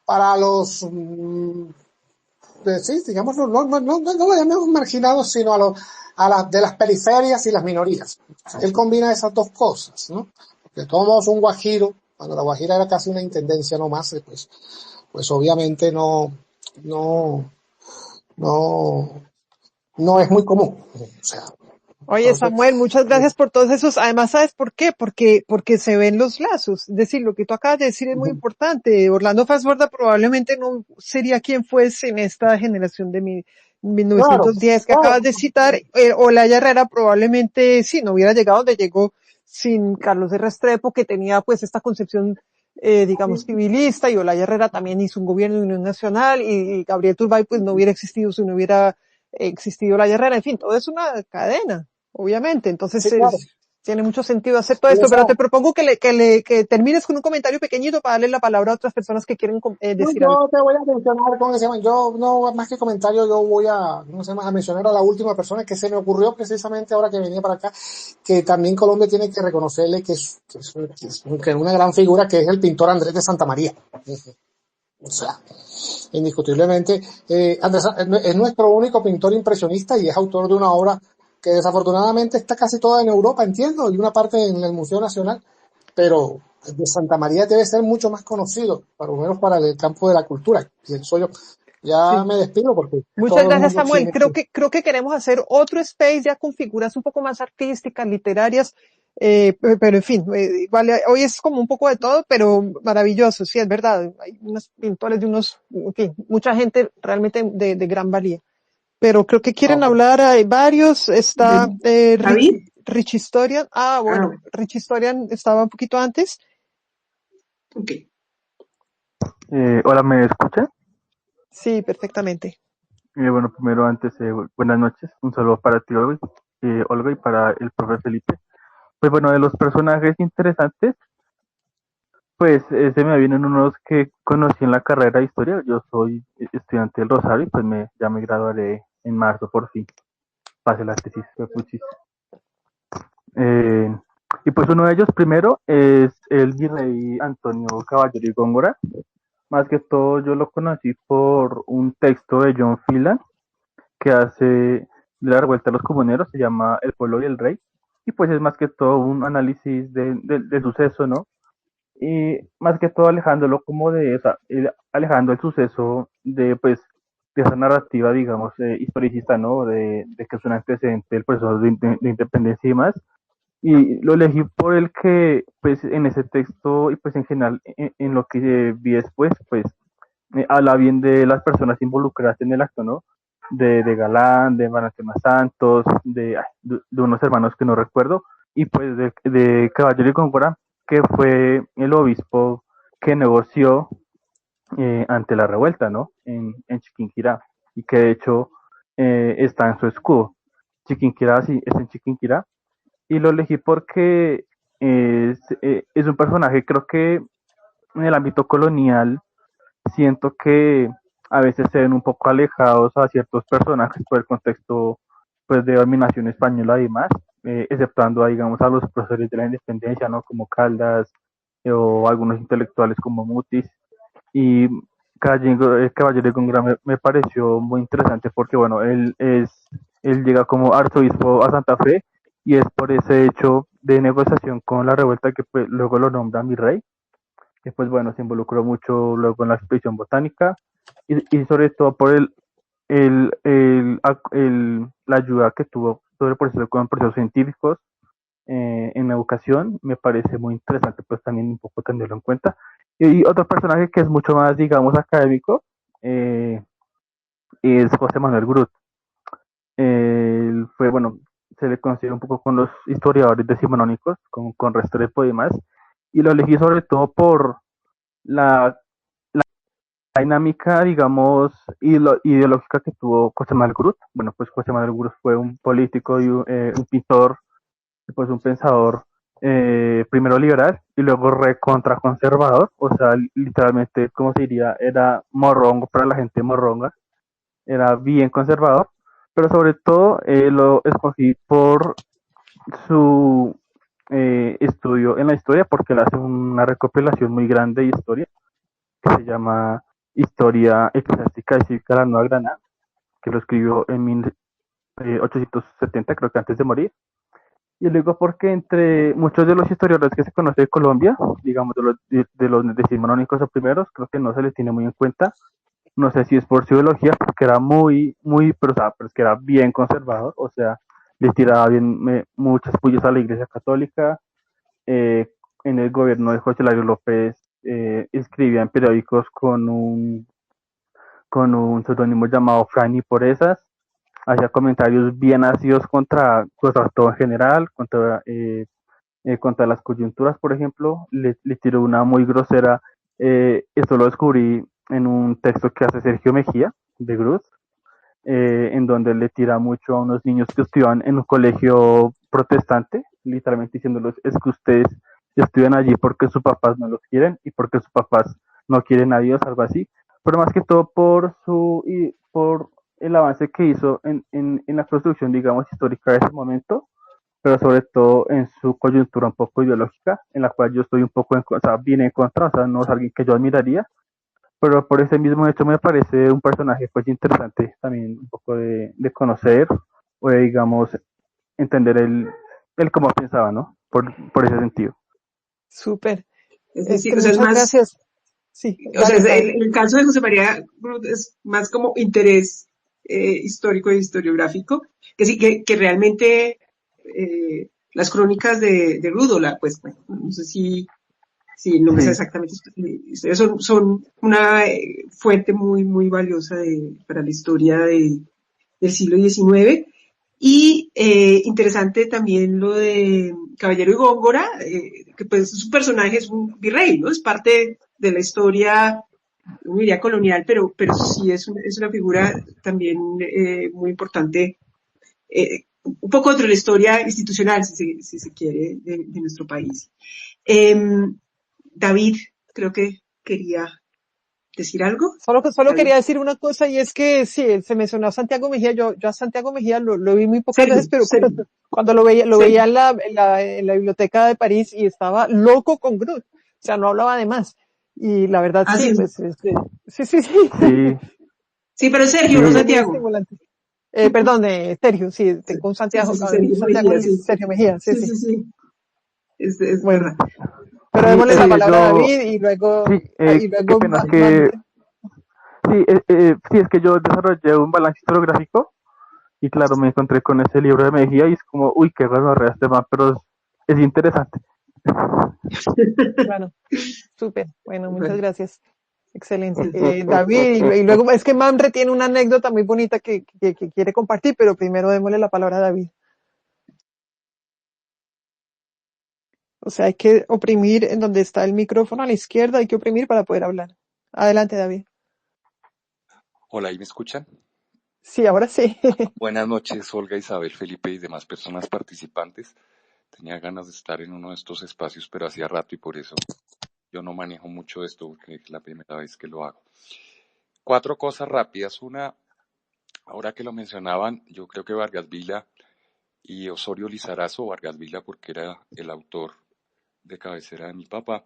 Speaker 6: para los sí, digamos, no lo llamemos marginados, sino de las periferias y las minorías. Él combina esas dos cosas, ¿no? De todos modos, un guajiro, cuando la Guajira era casi una intendencia no más, pues obviamente no, no, no es muy común. O sea,
Speaker 1: Oye,
Speaker 6: entonces,
Speaker 1: Samuel, muchas gracias por todos esos. Además, ¿sabes por qué? Porque se ven los lazos. Es decir, lo que tú acabas de decir es muy importante. Orlando Fassborda probablemente no sería quien fuese en esta generación de
Speaker 6: claro,
Speaker 1: 1910 que
Speaker 6: claro,
Speaker 1: acabas de citar. Olaya Herrera probablemente sí, no hubiera llegado donde llegó sin Carlos de Restrepo, que tenía pues esta concepción, digamos, civilista, y Olaya Herrera también hizo un gobierno de unión nacional, y Gabriel Turbay pues no hubiera existido si no hubiera existido Olaya Herrera. En fin, todo es una cadena. Obviamente, entonces
Speaker 6: sí, claro.
Speaker 1: tiene mucho sentido hacer todo
Speaker 6: Y
Speaker 1: esto,
Speaker 6: esa,
Speaker 1: pero te propongo que termines con un comentario pequeñito para darle la palabra a otras personas que quieren
Speaker 6: no,
Speaker 1: decir algo.
Speaker 6: yo te voy a mencionar con ese, yo no, más que comentario, yo voy ¿cómo se llama? A mencionar a la última persona que se me ocurrió precisamente ahora que venía para acá, que también Colombia tiene que reconocerle que es una gran figura, que es el pintor Andrés de Santa María. O sea, indiscutiblemente, es nuestro único pintor impresionista y es autor de una obra que desafortunadamente está casi toda en Europa, entiendo, y una parte en el Museo Nacional, pero de Santa María debe ser mucho más conocido, por lo menos para el campo de la cultura. Pienso yo. Ya
Speaker 1: Sí.
Speaker 6: me despido porque
Speaker 1: Muchas
Speaker 6: todo el
Speaker 1: gracias,
Speaker 6: mundo
Speaker 1: Samuel.
Speaker 6: tiene que...
Speaker 1: Creo que queremos hacer otro space ya con figuras un poco más artísticas, literarias, pero en fin, igual hoy es como un poco de todo, pero maravilloso, sí, es verdad. Hay unos pintores en fin, mucha gente realmente de gran valía. Pero creo que quieren
Speaker 6: Okay.
Speaker 1: hablar, hay varios, está
Speaker 2: David.
Speaker 1: Rich Historian. Ah,
Speaker 2: Ah,
Speaker 1: bueno,
Speaker 2: bueno,
Speaker 1: Rich Historian estaba un poquito antes.
Speaker 2: ok.
Speaker 7: Hola, ¿me escucha?
Speaker 1: Sí, perfectamente.
Speaker 7: Bueno, primero antes, buenas noches. Un saludo para ti, Olga, y para el profe Felipe. Pues bueno, de los personajes interesantes, pues se me vienen unos que conocí en la carrera de historia. Yo soy estudiante del Rosario y pues ya me graduaré en marzo por fin. Pase la tesis, fue puchis. Eh, y pues uno de ellos primero es el virrey Antonio Caballero y Góngora. Más que todo yo lo conocí por un texto de John Phelan que hace de la revuelta de los comuneros, se llama El pueblo y el rey, y pues es más que todo un análisis del suceso, ¿no? Y más que todo alejándolo como o sea, alejando el suceso pues, de esa narrativa, digamos, historicista, ¿no? De que es un antecedente del proceso de independencia y demás. Y lo elegí por el que, pues, en ese texto y pues en general, en lo que vi después, pues, habla bien de las personas involucradas en el acto, ¿no? De Galán, de Maratema Santos, de unos hermanos que no recuerdo, y pues de Caballero y Góngora, que fue el obispo que negoció ante la revuelta, ¿no? En Chiquinquirá, y que de hecho está en su escudo. Chiquinquirá, sí, es en Chiquinquirá, y lo elegí porque es un personaje, creo que en el ámbito colonial, siento que a veces se ven un poco alejados a ciertos personajes por el contexto pues de dominación española y demás, exceptuando digamos a los profesores de la independencia, ¿no? Como Caldas, o algunos intelectuales como Mutis. Y Caballero de Góngora me pareció muy interesante porque bueno, él llega como arzobispo a Santa Fe y es por ese hecho de negociación con la revuelta que pues, luego lo nombra mi rey, que pues bueno, se involucró mucho luego en la expedición botánica y sobre todo por la ayuda que tuvo sobre el proceso con procesos científicos en educación. Me parece muy interesante pues también un poco tenerlo en cuenta. Y otro personaje que es mucho más, digamos, académico, eh, es José Manuel Grut. Él fue, bueno, se le considera un poco con los historiadores decimonónicos, con Restrepo y demás, y lo elegí sobre todo por la dinámica, digamos, ideológica que tuvo José Manuel Grut. Bueno, pues José Manuel Grut fue un político y un pintor, y pues un pensador, primero liberal y luego recontraconservador, o sea, literalmente, como se diría, era morrongo para la gente morronga, era bien conservador, pero sobre todo lo escogí por su estudio en la historia, porque él hace una recopilación muy grande de historia que se llama Historia Eclesiástica y Cívica de la Nueva Granada, que lo escribió en 1870, creo que antes de morir. Y luego porque entre muchos de los historiadores que se conoce de Colombia, digamos de los decimonónicos o primeros, creo que no se les tiene muy en cuenta. No sé si es por su ideología, porque era pero es que era bien conservador, o sea, le tiraba bien muchas pullas a la Iglesia Católica. eh, en el gobierno de José Lario López escribía en periódicos con un seudónimo llamado Franny por esas, hacía comentarios bien ácidos contra todo en general, contra las coyunturas, por ejemplo, le tiró una muy grosera, esto lo descubrí en un texto que hace Sergio Mejía, de Cruz, en donde le tira mucho a unos niños que estudiaban en un colegio protestante, literalmente diciéndoles, es que ustedes estudian allí porque sus papás no los quieren y porque sus papás no quieren a Dios, algo así, pero más que todo por el avance que hizo en la construcción, digamos, histórica de ese momento, pero sobre todo en su coyuntura un poco ideológica, en la cual yo estoy un poco bien en contra, o sea, no es alguien que yo admiraría, pero por ese mismo hecho me parece un personaje pues interesante también un poco de conocer o de, digamos, entender el cómo pensaba, ¿no? Por ese sentido.
Speaker 1: Súper.
Speaker 2: Es decir, o sea, es
Speaker 1: Muchas
Speaker 2: más,
Speaker 1: gracias. Sí,
Speaker 2: o sea,
Speaker 1: dale, Isabel.
Speaker 2: el caso de José María Grut es más como interés histórico e historiográfico, que sí, que realmente las crónicas de Rúdola, pues bueno, no sé si no me sé
Speaker 7: Sí,
Speaker 2: exactamente, son una fuente muy, muy valiosa para la historia del siglo XIX. Y interesante también lo de Caballero y Góngora, que pues es un personaje, es un virrey, ¿no? Es parte de la historia, no diría colonial, pero sí es una figura también muy importante, un poco dentro de la historia institucional, si se quiere, de nuestro país. David, creo que quería decir algo.
Speaker 1: Solo
Speaker 2: David.
Speaker 1: quería decir una cosa y es que sí, se mencionó a Santiago Mejía. Yo a Santiago Mejía lo vi muy pocas veces, pero
Speaker 2: Sergio.
Speaker 1: cuando lo veía en la biblioteca de París y estaba loco con Groot. O sea, no hablaba de más. Y la verdad
Speaker 2: Ah,
Speaker 1: sí,
Speaker 2: sí.
Speaker 1: pues sí.
Speaker 7: sí,
Speaker 2: Sí, pero Sergio, no
Speaker 1: Fue
Speaker 7: sí,
Speaker 1: muy
Speaker 2: Santiago.
Speaker 1: estimulante. Perdón, Sergio, sí,
Speaker 2: Sí,
Speaker 1: con
Speaker 2: sí,
Speaker 1: Santiago,
Speaker 2: sí, Sergio
Speaker 1: Santiago
Speaker 2: Mejía,
Speaker 1: y
Speaker 2: sí.
Speaker 1: Sergio Mejía, sí,
Speaker 2: Sí,
Speaker 1: sí.
Speaker 2: sí, sí. Es
Speaker 1: Bueno,
Speaker 2: verdad.
Speaker 1: pero
Speaker 7: sí,
Speaker 1: démosle la palabra a
Speaker 7: yo,
Speaker 1: David
Speaker 7: sí,
Speaker 1: y
Speaker 7: qué
Speaker 1: luego
Speaker 7: pena, es que, sí, es que yo desarrollé un balance historiográfico y claro, me encontré con ese libro de Mejía y es como, uy, qué gonorrea este man, pero es interesante.
Speaker 1: claro, súper. Bueno, muchas
Speaker 2: Bueno,
Speaker 1: gracias. Excelente.
Speaker 2: sí.
Speaker 1: David, y luego es que Mamre tiene una anécdota muy bonita que quiere compartir, pero primero démosle la palabra a David. O sea, hay que oprimir en donde está el micrófono a la izquierda, hay que oprimir para poder hablar. Adelante, David.
Speaker 8: Hola, ¿ahí me escuchan?
Speaker 1: Sí, ahora sí.
Speaker 8: Buenas noches, Olga, Isabel, Felipe y demás personas participantes. Tenía ganas de estar en uno de estos espacios, pero hacía rato y por eso yo no manejo mucho esto porque es la primera vez que lo hago. 4 cosas rápidas. Una, ahora que lo mencionaban, yo creo que Vargas Vila y Osorio Lizarazo, Vargas Vila porque era el autor de cabecera de mi papá,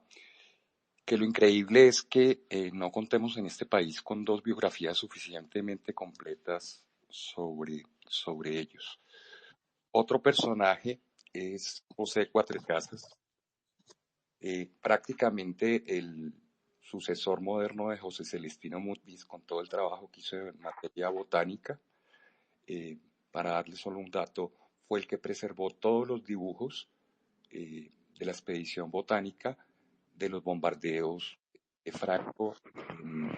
Speaker 8: que lo increíble es que no contemos en este país con 2 biografías suficientemente completas sobre ellos. Otro personaje es José Cuatro Casas, prácticamente el sucesor moderno de José Celestino Mutis con todo el trabajo que hizo en materia botánica. Eh, para darle solo un dato, fue el que preservó todos los dibujos de la expedición botánica de los bombardeos de Franco en el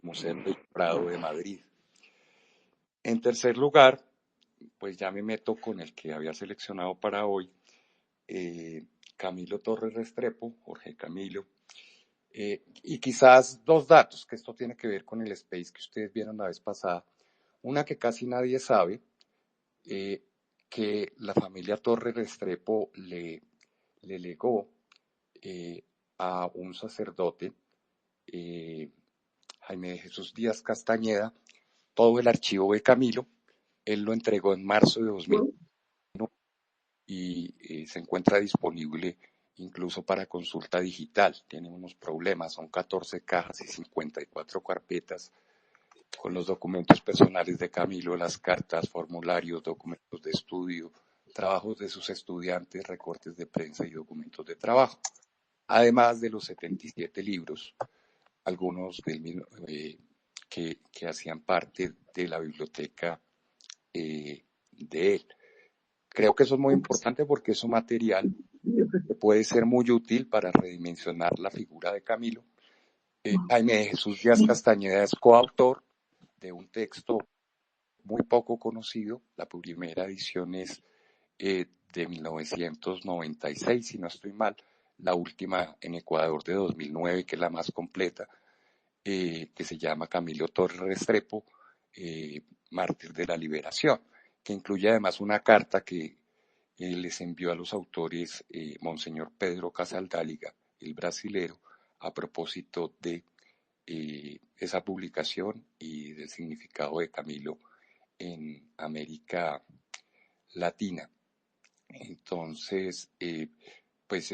Speaker 8: Museo del Prado de Madrid. En tercer lugar, pues ya me meto con el que había seleccionado para hoy, Camilo Torres Restrepo, Jorge Camilo, y quizás 2 datos, que esto tiene que ver con el space que ustedes vieron la vez pasada. Una que casi nadie sabe, que la familia Torres Restrepo le legó a un sacerdote, Jaime de Jesús Díaz Castañeda, todo el archivo de Camilo. Él lo entregó en marzo de 2000 y se encuentra disponible incluso para consulta digital. Tiene unos problemas, son 14 cajas y 54 carpetas con los documentos personales de Camilo, las cartas, formularios, documentos de estudio, trabajos de sus estudiantes, recortes de prensa y documentos de trabajo. Además de los 77 libros, algunos que hacían parte de la biblioteca de él. Creo que eso es muy importante porque es un material que puede ser muy útil para redimensionar la figura de Camilo. Jaime de Jesús Díaz Castañeda es coautor de un texto muy poco conocido. La primera edición es de 1996, si no estoy mal. La última en Ecuador de 2009, que es la más completa, que se llama Camilo Torres Restrepo, Mártir de la Liberación, que incluye además una carta que les envió a los autores Monseñor Pedro Casaldáliga, el brasilero, a propósito de esa publicación y del significado de Camilo en América Latina. Entonces, pues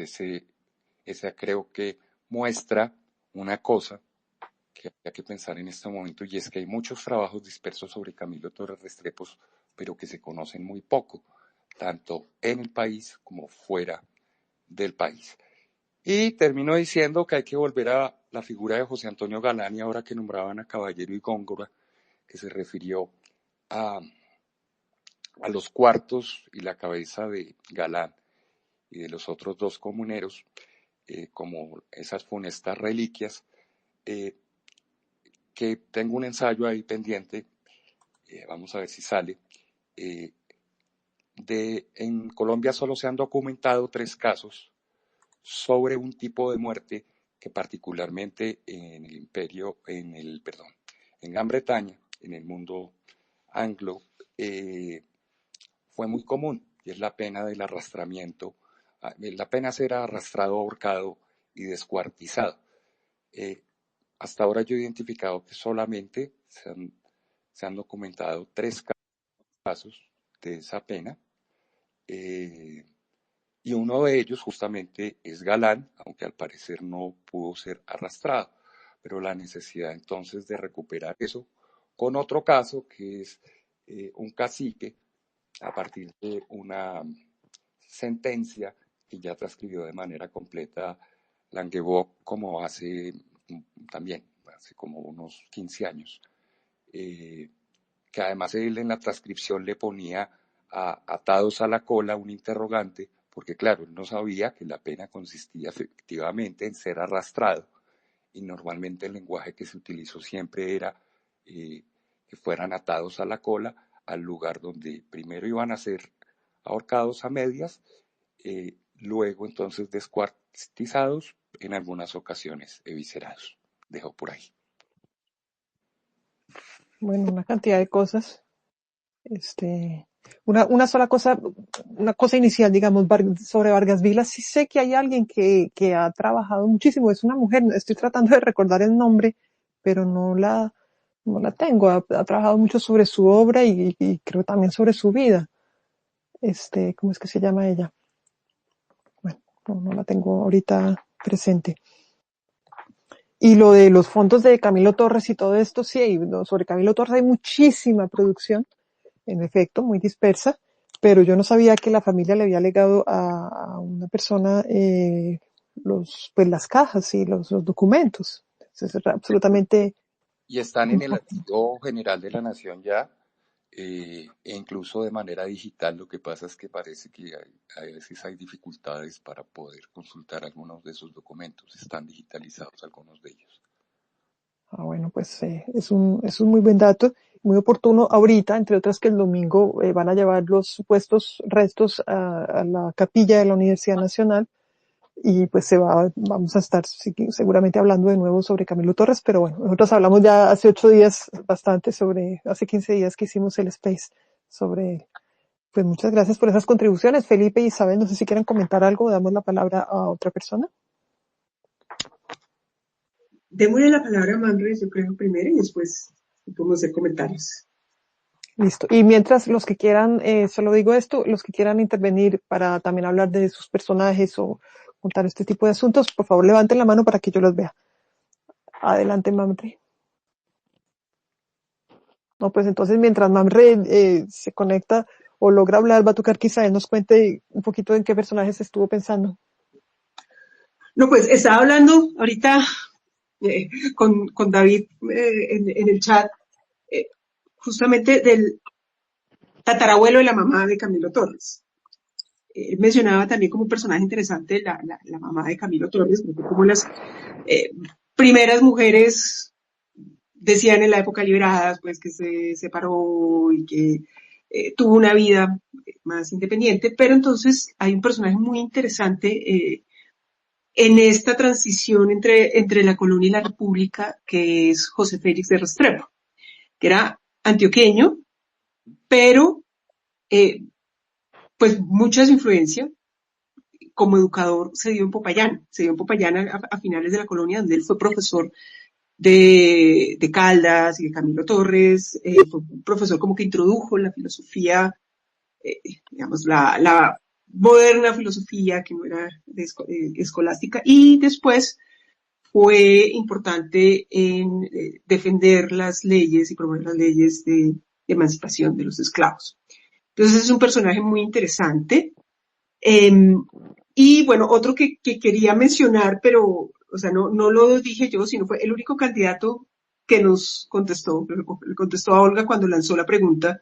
Speaker 8: esa creo que muestra una cosa que hay que pensar en este momento, y es que hay muchos trabajos dispersos sobre Camilo Torres Restrepo, pero que se conocen muy poco, tanto en el país como fuera del país. Y termino diciendo que hay que volver a la figura de José Antonio Galán, y ahora que nombraban a Caballero y Góngora, que se refirió a los cuartos y la cabeza de Galán y de los otros dos comuneros, como esas funestas reliquias, que tengo un ensayo ahí pendiente, vamos a ver si sale. En Colombia solo se han documentado 3 casos sobre un tipo de muerte que particularmente en Gran Bretaña, en el mundo anglo, fue muy común, y es la pena del arrastramiento, la pena ser arrastrado, ahorcado y descuartizado. Hasta ahora yo he identificado que solamente se han documentado 3 casos de esa pena, y uno de ellos justamente es Galán, aunque al parecer no pudo ser arrastrado, pero la necesidad entonces de recuperar eso con otro caso que es un cacique, a partir de una sentencia que ya transcribió de manera completa Languedoc como hace como unos 15 años, que además él en la transcripción le ponía atados a la cola un interrogante, porque claro, él no sabía que la pena consistía efectivamente en ser arrastrado, y normalmente el lenguaje que se utilizó siempre era que fueran atados a la cola al lugar donde primero iban a ser ahorcados a medias, luego entonces descuartizados, en algunas ocasiones eviscerados. Dejo por ahí.
Speaker 1: Bueno, una cantidad de cosas. Una sola cosa, una cosa inicial, digamos, sobre Vargas Vila. Sí sé que hay alguien que ha trabajado muchísimo, es una mujer, estoy tratando de recordar el nombre, pero no la tengo. Ha trabajado mucho sobre su obra y creo también sobre su vida. ¿Cómo es que se llama ella? Bueno, no la tengo ahorita presente. Y lo de los fondos de Camilo Torres y todo esto, sí, sobre Camilo Torres hay muchísima producción, en efecto, muy dispersa, pero yo no sabía que la familia le había legado a una persona las cajas y los documentos. Entonces, es absolutamente...
Speaker 8: Y están en el Archivo General de la Nación ya, e incluso de manera digital. Lo que pasa es que parece que a veces hay dificultades para poder consultar algunos de esos documentos. Están digitalizados algunos de ellos.
Speaker 1: Bueno, pues es un muy buen dato, muy oportuno ahorita, entre otras que el domingo van a llevar los supuestos restos a la capilla de la Universidad Nacional, y pues vamos a estar seguramente hablando de nuevo sobre Camilo Torres, pero bueno, nosotros hablamos ya hace 8 días bastante hace 15 días que hicimos el space sobre él. Pues muchas gracias por esas contribuciones, Felipe y Isabel. No sé si quieren comentar algo, damos la palabra a otra persona.
Speaker 2: Démosle la palabra a Manres, yo creo, primero, y después podemos hacer comentarios.
Speaker 1: Listo. Y mientras los que quieran, solo digo esto, los que quieran intervenir para también hablar de sus personajes o contar este tipo de asuntos, por favor levanten la mano para que yo los vea. Adelante, Mamre. No, pues entonces mientras Mamre se conecta o logra hablar, va a tocar que Isabel nos cuente un poquito en qué personajes estuvo pensando.
Speaker 2: No, pues estaba hablando ahorita con David en el chat, justamente del tatarabuelo de la mamá de Camilo Torres. Él mencionaba también como un personaje interesante la mamá de Camilo Torres, porque como las primeras mujeres decían en la época liberadas, pues que se separó y que tuvo una vida más independiente, pero entonces hay un personaje muy interesante en esta transición entre la colonia y la república, que es José Félix de Restrepo, que era antioqueño, pero pues mucha de su influencia como educador se dio en Popayán a finales de la colonia, donde él fue profesor de Caldas y de Camilo Torres, fue un profesor como que introdujo la filosofía, digamos, la moderna filosofía que no era escolástica, y después fue importante en defender las leyes y promover las leyes de emancipación de los esclavos. Entonces es un personaje muy interesante. Y bueno, otro que quería mencionar, pero, o sea, no lo dije yo, sino fue el único candidato que nos contestó, le contestó a Olga cuando lanzó la pregunta.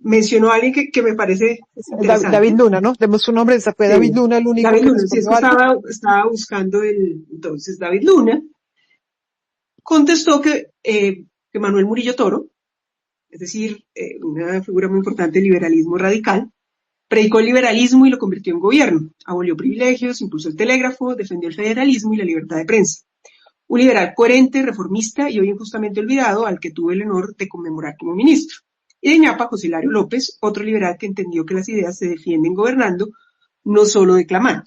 Speaker 2: Mencionó a alguien que me parece interesante.
Speaker 1: David Luna, ¿no? Demos su nombre, fue
Speaker 2: Sí,
Speaker 1: David Luna el único
Speaker 2: David
Speaker 1: que
Speaker 2: Luna, sí, es
Speaker 1: respondió
Speaker 2: que
Speaker 1: algo.
Speaker 2: estaba buscando entonces David Luna contestó que Manuel Murillo Toro, es decir, una figura muy importante del liberalismo radical, predicó el liberalismo y lo convirtió en gobierno, abolió privilegios, impulsó el telégrafo, defendió el federalismo y la libertad de prensa. Un liberal coherente, reformista y hoy injustamente olvidado, al que tuve el honor de conmemorar como ministro. Y de ñapa, José Hilario López, otro liberal que entendió que las ideas se defienden gobernando, no solo declamando.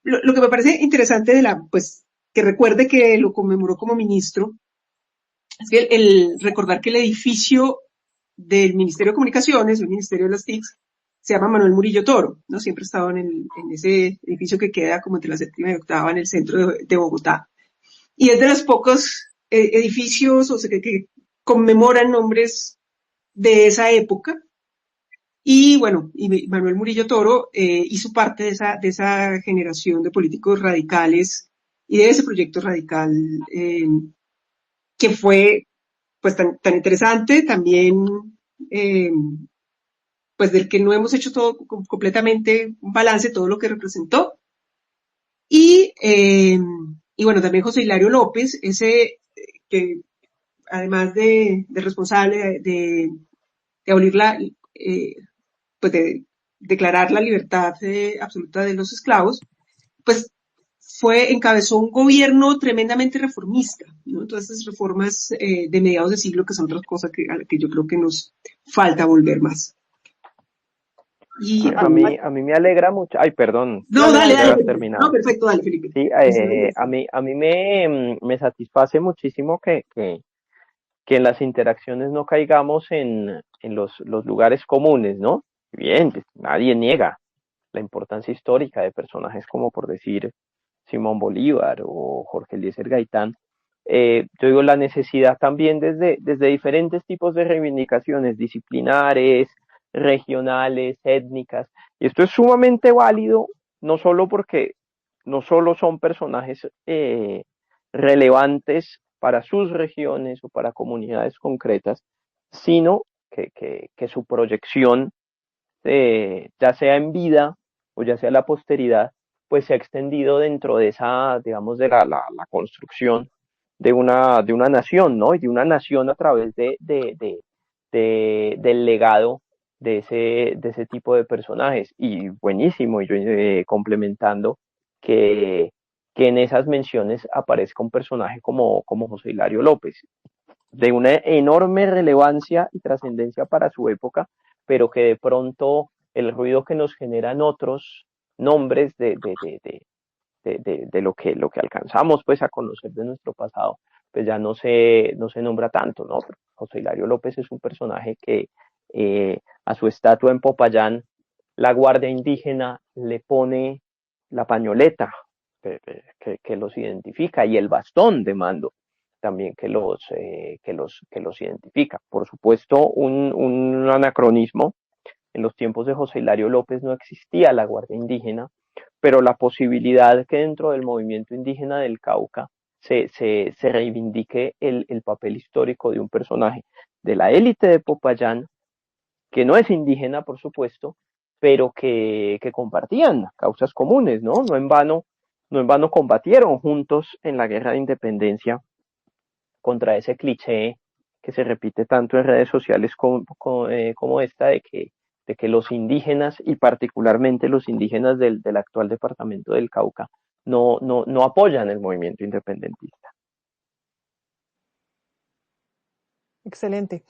Speaker 2: Lo que me parece interesante pues, que recuerde que lo conmemoró como ministro, es que el recordar que el edificio del Ministerio de Comunicaciones, el Ministerio de las TICs, se llama Manuel Murillo Toro, ¿no? Siempre he estado en ese edificio que queda como entre la séptima y octava en el centro de Bogotá. Y es de los pocos edificios, o sea, que conmemoran nombres de esa época. Y bueno, y Manuel Murillo Toro hizo parte de esa generación de políticos radicales y de ese proyecto radical que fue pues tan interesante, también pues del que no hemos hecho todo completamente un balance, todo lo que representó. Y bueno, también José Hilario López, ese que además de responsable de abolir pues de declarar la libertad absoluta de los esclavos, pues encabezó un gobierno tremendamente reformista, ¿no? Todas esas reformas de mediados de siglo que son otras cosas a las que yo creo que nos falta volver más. Y
Speaker 3: a mí me alegra mucho. Ay, perdón.
Speaker 2: No, dale,
Speaker 3: Ya has
Speaker 2: Felipe.
Speaker 3: terminado.
Speaker 2: No, perfecto, dale, Felipe.
Speaker 3: Sí, a mí me satisface muchísimo que en las interacciones no caigamos en los lugares comunes, ¿no? Bien, pues, nadie niega la importancia histórica de personajes como, por decir, Simón Bolívar o Jorge Eliezer Gaitán. Yo digo la necesidad también desde diferentes tipos de reivindicaciones disciplinares, regionales, étnicas, y esto es sumamente válido, no solo porque no solo son personajes relevantes para sus regiones o para comunidades concretas, sino que su proyección, ya sea en vida o ya sea la posteridad, pues se ha extendido dentro de esa, digamos, de la construcción de una nación, ¿no? Y de una nación a través del legado de ese tipo de personajes. Y buenísimo, y yo complementando que en esas menciones aparezca un personaje como José Hilario López, de una enorme relevancia y trascendencia para su época, pero que de pronto el ruido que nos generan otros nombres de lo que alcanzamos pues a conocer de nuestro pasado, pues ya no se nombra tanto, ¿no? José Hilario López es un personaje que a su estatua en Popayán la Guardia Indígena le pone la pañoleta que los identifica y el bastón de mando también que los identifica. Por supuesto, un anacronismo. En los tiempos de José Hilario López no existía la Guardia Indígena, pero la posibilidad que dentro del movimiento indígena del Cauca se reivindique el papel histórico de un personaje de la élite de Popayán, que no es indígena, por supuesto, pero que compartían causas comunes, ¿no? No en vano combatieron juntos en la guerra de independencia contra ese cliché que se repite tanto en redes sociales como esta de que los indígenas, y particularmente los indígenas del actual departamento del Cauca, no apoyan el movimiento independentista.
Speaker 1: Excelente.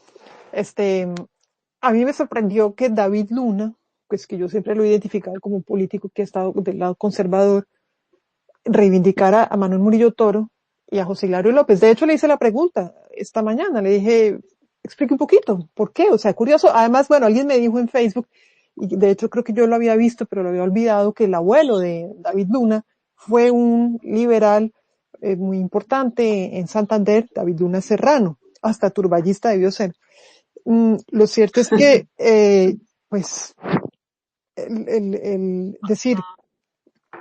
Speaker 1: A mí me sorprendió que David Luna, pues que yo siempre lo he identificado como un político que ha estado del lado conservador, reivindicara a Manuel Murillo Toro y a José Hilario López. De hecho, le hice la pregunta esta mañana, le dije, explique un poquito, ¿por qué? O sea, curioso. Además, bueno, alguien me dijo en Facebook, y de hecho creo que yo lo había visto, pero lo había olvidado, que el abuelo de David Luna fue un liberal muy importante en Santander, David Luna Serrano, hasta turballista debió ser. Lo cierto es que, pues, el decir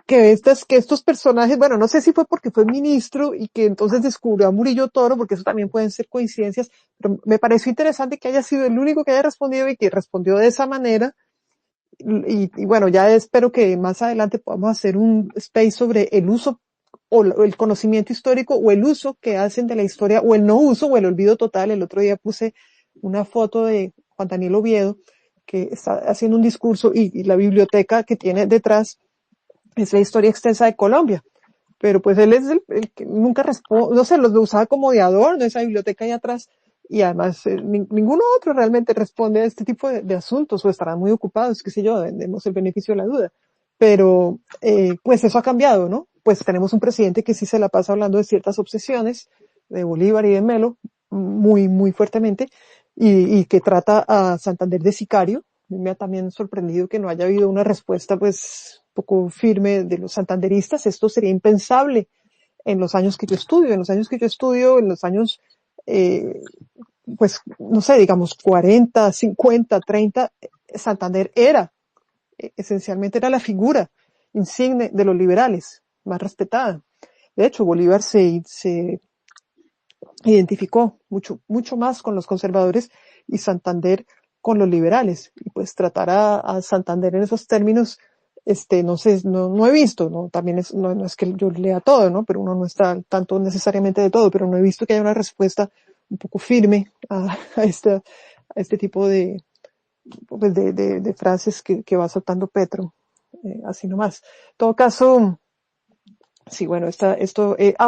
Speaker 1: que estos personajes, bueno, no sé si fue porque fue ministro y que entonces descubrió a Murillo Toro, porque eso también pueden ser coincidencias, pero me pareció interesante que haya sido el único que haya respondido y que respondió de esa manera. Y bueno, ya espero que más adelante podamos hacer un space sobre el uso o el conocimiento histórico o el uso que hacen de la historia o el no uso o el olvido total. El otro día puse una foto de Juan Daniel Oviedo que está haciendo un discurso y la biblioteca que tiene detrás es la historia extensa de Colombia. Pero pues él es el que nunca responde, no sé, lo usaba como de adorno, esa biblioteca ahí atrás, y además ninguno otro realmente responde a este tipo de asuntos, o estarán muy ocupados, qué sé yo, demos el beneficio de la duda. Pero pues eso ha cambiado, ¿no? Pues tenemos un presidente que sí se la pasa hablando de ciertas obsesiones, de Bolívar y de Melo, muy, muy fuertemente, y que trata a Santander de sicario. Me ha también sorprendido que no haya habido una respuesta, pues, poco firme de los santanderistas. Esto sería impensable en los años que yo estudio. En los años que yo estudio, en los años, pues, no sé, digamos 40, 50, 30, Santander era, esencialmente era la figura insigne de los liberales, más respetada. De hecho, Bolívar se identificó mucho más con los conservadores y Santander con los liberales. Y pues tratar a Santander en esos términos, no sé, no he visto, ¿no? También no es que yo lea todo, ¿no? Pero uno no está al tanto necesariamente de todo, pero no he visto que haya una respuesta un poco firme a este tipo pues de frases que va soltando Petro, así nomás. En todo caso, sí, bueno,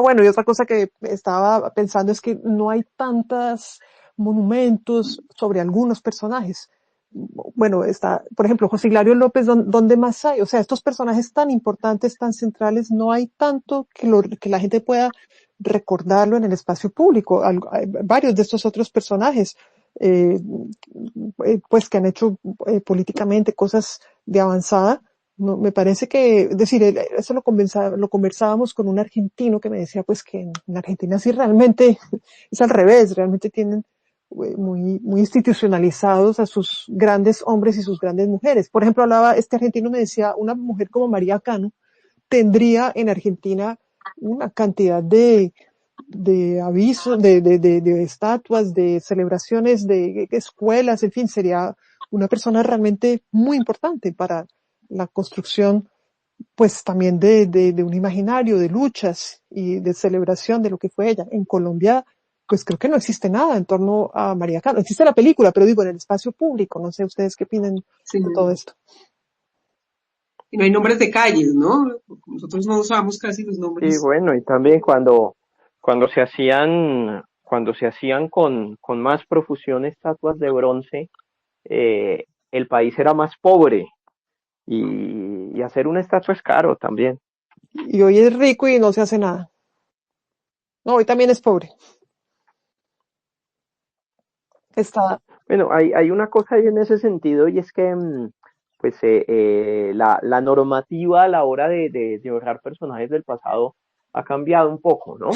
Speaker 1: bueno, y otra cosa que estaba pensando es que no hay tantos monumentos sobre algunos personajes. Bueno, por ejemplo, José Hilario López, ¿dónde más hay? O sea, estos personajes tan importantes, tan centrales, no hay tanto que la gente pueda recordarlo en el espacio público. Hay varios de estos otros personajes, eh, pues que han hecho políticamente cosas de avanzada. No, me parece que, es decir, eso lo conversábamos con un argentino que me decía pues que en Argentina sí realmente es al revés, realmente tienen muy institucionalizados a sus grandes hombres y sus grandes mujeres. Por ejemplo, este argentino me decía, una mujer como María Cano tendría en Argentina una cantidad de avisos, de estatuas, de celebraciones, de escuelas, en fin, sería una persona realmente muy importante para la construcción, pues también de un imaginario, de luchas y de celebración de lo que fue ella. En Colombia, pues creo que no existe nada en torno a María Cano. Existe la película, pero digo, en el espacio público. No sé ustedes qué opinan
Speaker 2: Sí.
Speaker 1: de todo esto.
Speaker 2: Y no hay nombres de calles, ¿no? Nosotros no usamos casi los
Speaker 3: Sí,
Speaker 2: nombres.
Speaker 3: bueno, y también cuando se hacían con más profusión estatuas de bronce, el país era más pobre y hacer una estatua es caro también.
Speaker 1: Y hoy es rico y no se hace nada. No, hoy también es pobre.
Speaker 3: Bueno, hay una cosa ahí en ese sentido y es que pues la normativa a la hora de honrar personajes del pasado ha cambiado un poco, ¿no?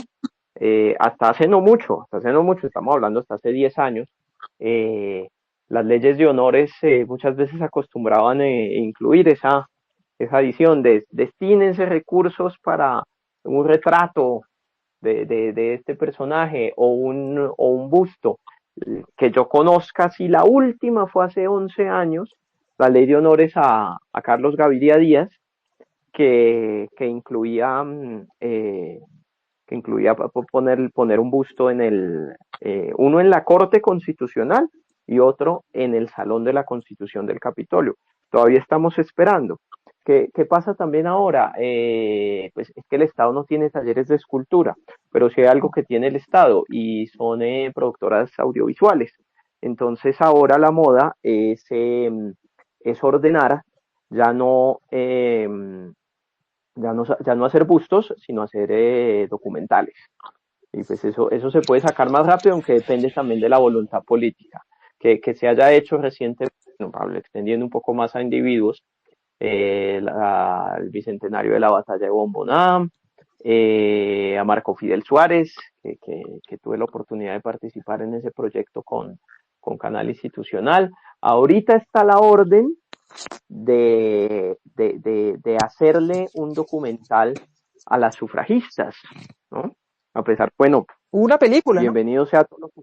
Speaker 3: Hasta hace no mucho, estamos hablando hasta hace 10 años, las leyes de honores muchas veces acostumbraban incluir esa adición de destínense recursos para un retrato de este personaje o un busto. Que yo conozca, si la última fue hace 11 años, la ley de honores a Carlos Gaviria Díaz, que incluía poner un busto uno en la Corte Constitucional y otro en el Salón de la Constitución del Capitolio. Todavía estamos esperando. ¿Qué pasa también ahora? Pues es que el Estado no tiene talleres de escultura, pero sí hay algo que tiene el Estado y son productoras audiovisuales. Entonces ahora la moda es ordenar, ya no hacer bustos, sino hacer documentales. Y pues eso se puede sacar más rápido, aunque depende también de la voluntad política. Que se haya hecho recientemente, extendiendo un poco más a individuos, el bicentenario de la batalla de Bomboná, a Marco Fidel Suárez, que tuve la oportunidad de participar en ese proyecto con Canal Institucional. Ahorita está la orden de hacerle un documental a las sufragistas, ¿no? A pesar, bueno,
Speaker 1: Una película, ¿no?
Speaker 3: bienvenido sea todo lo que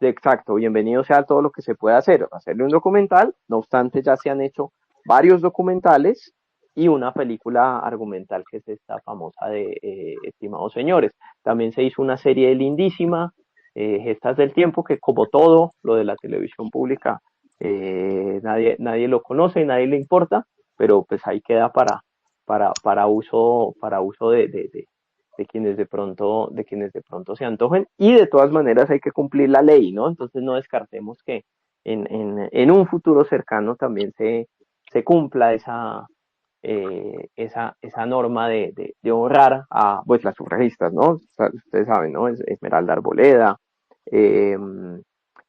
Speaker 3: exacto, bienvenido sea todo lo que se pueda hacerle un documental. No obstante, ya se han hecho varios documentales y una película argumental, que es esta famosa de Estimados Señores. También se hizo una serie lindísima, Gestas del Tiempo, que como todo lo de la televisión pública, nadie lo conoce, nadie le importa, pero pues ahí queda para uso de quienes de pronto se antojen, y de todas maneras hay que cumplir la ley, ¿no? Entonces no descartemos que en un futuro cercano también se cumpla esa norma de honrar a pues las sufragistas, ¿no? Ustedes saben, ¿no? Esmeralda Arboleda, eh,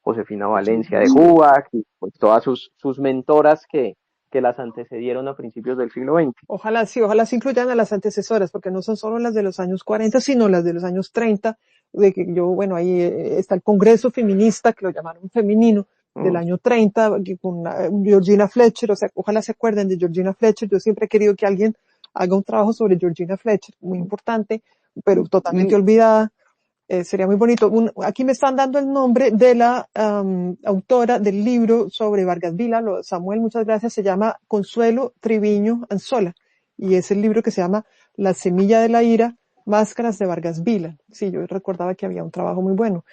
Speaker 3: Josefina Valencia de Cuba, y pues todas sus mentoras que las antecedieron a principios del siglo XX.
Speaker 1: Ojalá sí incluyan a las antecesoras, porque no son solo las de los años 40, sino las de los años 30, de que bueno, ahí está el Congreso Feminista, que lo llamaron femenino, del año 30, con Georgina Fletcher, o sea, ojalá se acuerden de Georgina Fletcher. Yo siempre he querido que alguien haga un trabajo sobre Georgina Fletcher, muy importante, pero totalmente olvidada. Sería muy bonito. Aquí me están dando el nombre de la autora del libro sobre Vargas Vila. Samuel, muchas gracias. Se llama Consuelo Triviño Anzola. Y es el libro que se llama La Semilla de la Ira, Máscaras de Vargas Vila. Sí, yo recordaba que había un trabajo muy bueno.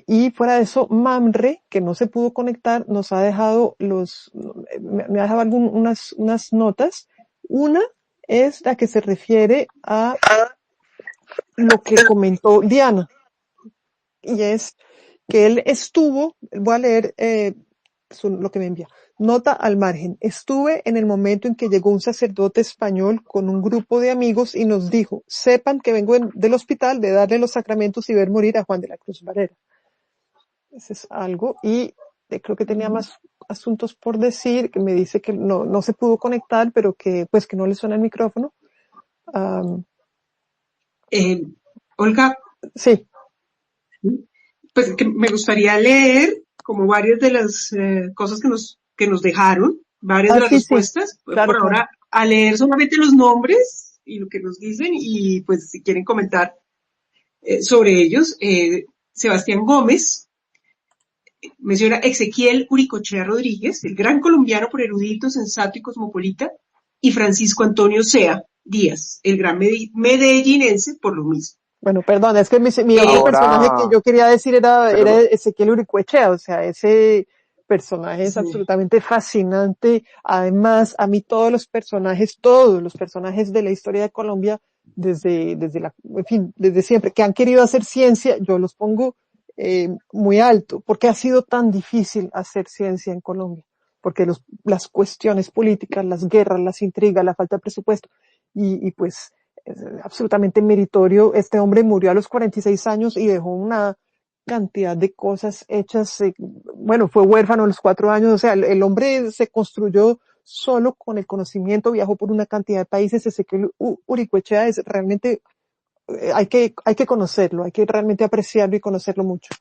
Speaker 1: Y fuera de eso, Mamre, que no se pudo conectar, nos ha dejado me ha dejado unas notas. Una es la que se refiere a lo que comentó Diana, y es que él estuvo, voy a leer lo que me envía, nota al margen, estuve en el momento en que llegó un sacerdote español con un grupo de amigos y nos dijo, sepan que vengo del hospital de darle los sacramentos y ver morir a Juan de la Cruz Varela. Ese es algo, y creo que tenía más asuntos por decir, que me dice que no se pudo conectar, pero que pues que no le suena el micrófono.
Speaker 2: Olga,
Speaker 1: sí.
Speaker 2: Pues que me gustaría leer como varias de las cosas que nos dejaron, varias de las respuestas.
Speaker 1: Claro,
Speaker 2: por ahora, a leer solamente los nombres y lo que nos dicen, y pues si quieren comentar sobre ellos. Sebastián Gómez menciona Ezequiel Uricochea Rodríguez, el gran colombiano por erudito, sensato y cosmopolita, y Francisco Antonio Sea Díaz, el gran medellinense por lo mismo.
Speaker 1: Bueno, perdón, es que mi otro personaje que yo quería decir era Ezequiel Uricoechea, o sea, ese personaje es absolutamente fascinante. Además, a mí todos los personajes de la historia de Colombia, desde siempre, que han querido hacer ciencia, yo los pongo muy alto, porque ha sido tan difícil hacer ciencia en Colombia, porque las cuestiones políticas, las guerras, las intrigas, la falta de presupuesto, y pues es absolutamente meritorio. Este hombre murió a los 46 años y dejó una cantidad de cosas hechas bueno, fue huérfano a los 4 años, o sea, el hombre se construyó solo con el conocimiento, viajó por una cantidad de países. Ezequiel Uricoechea es realmente, hay que conocerlo, hay que realmente apreciarlo y conocerlo mucho.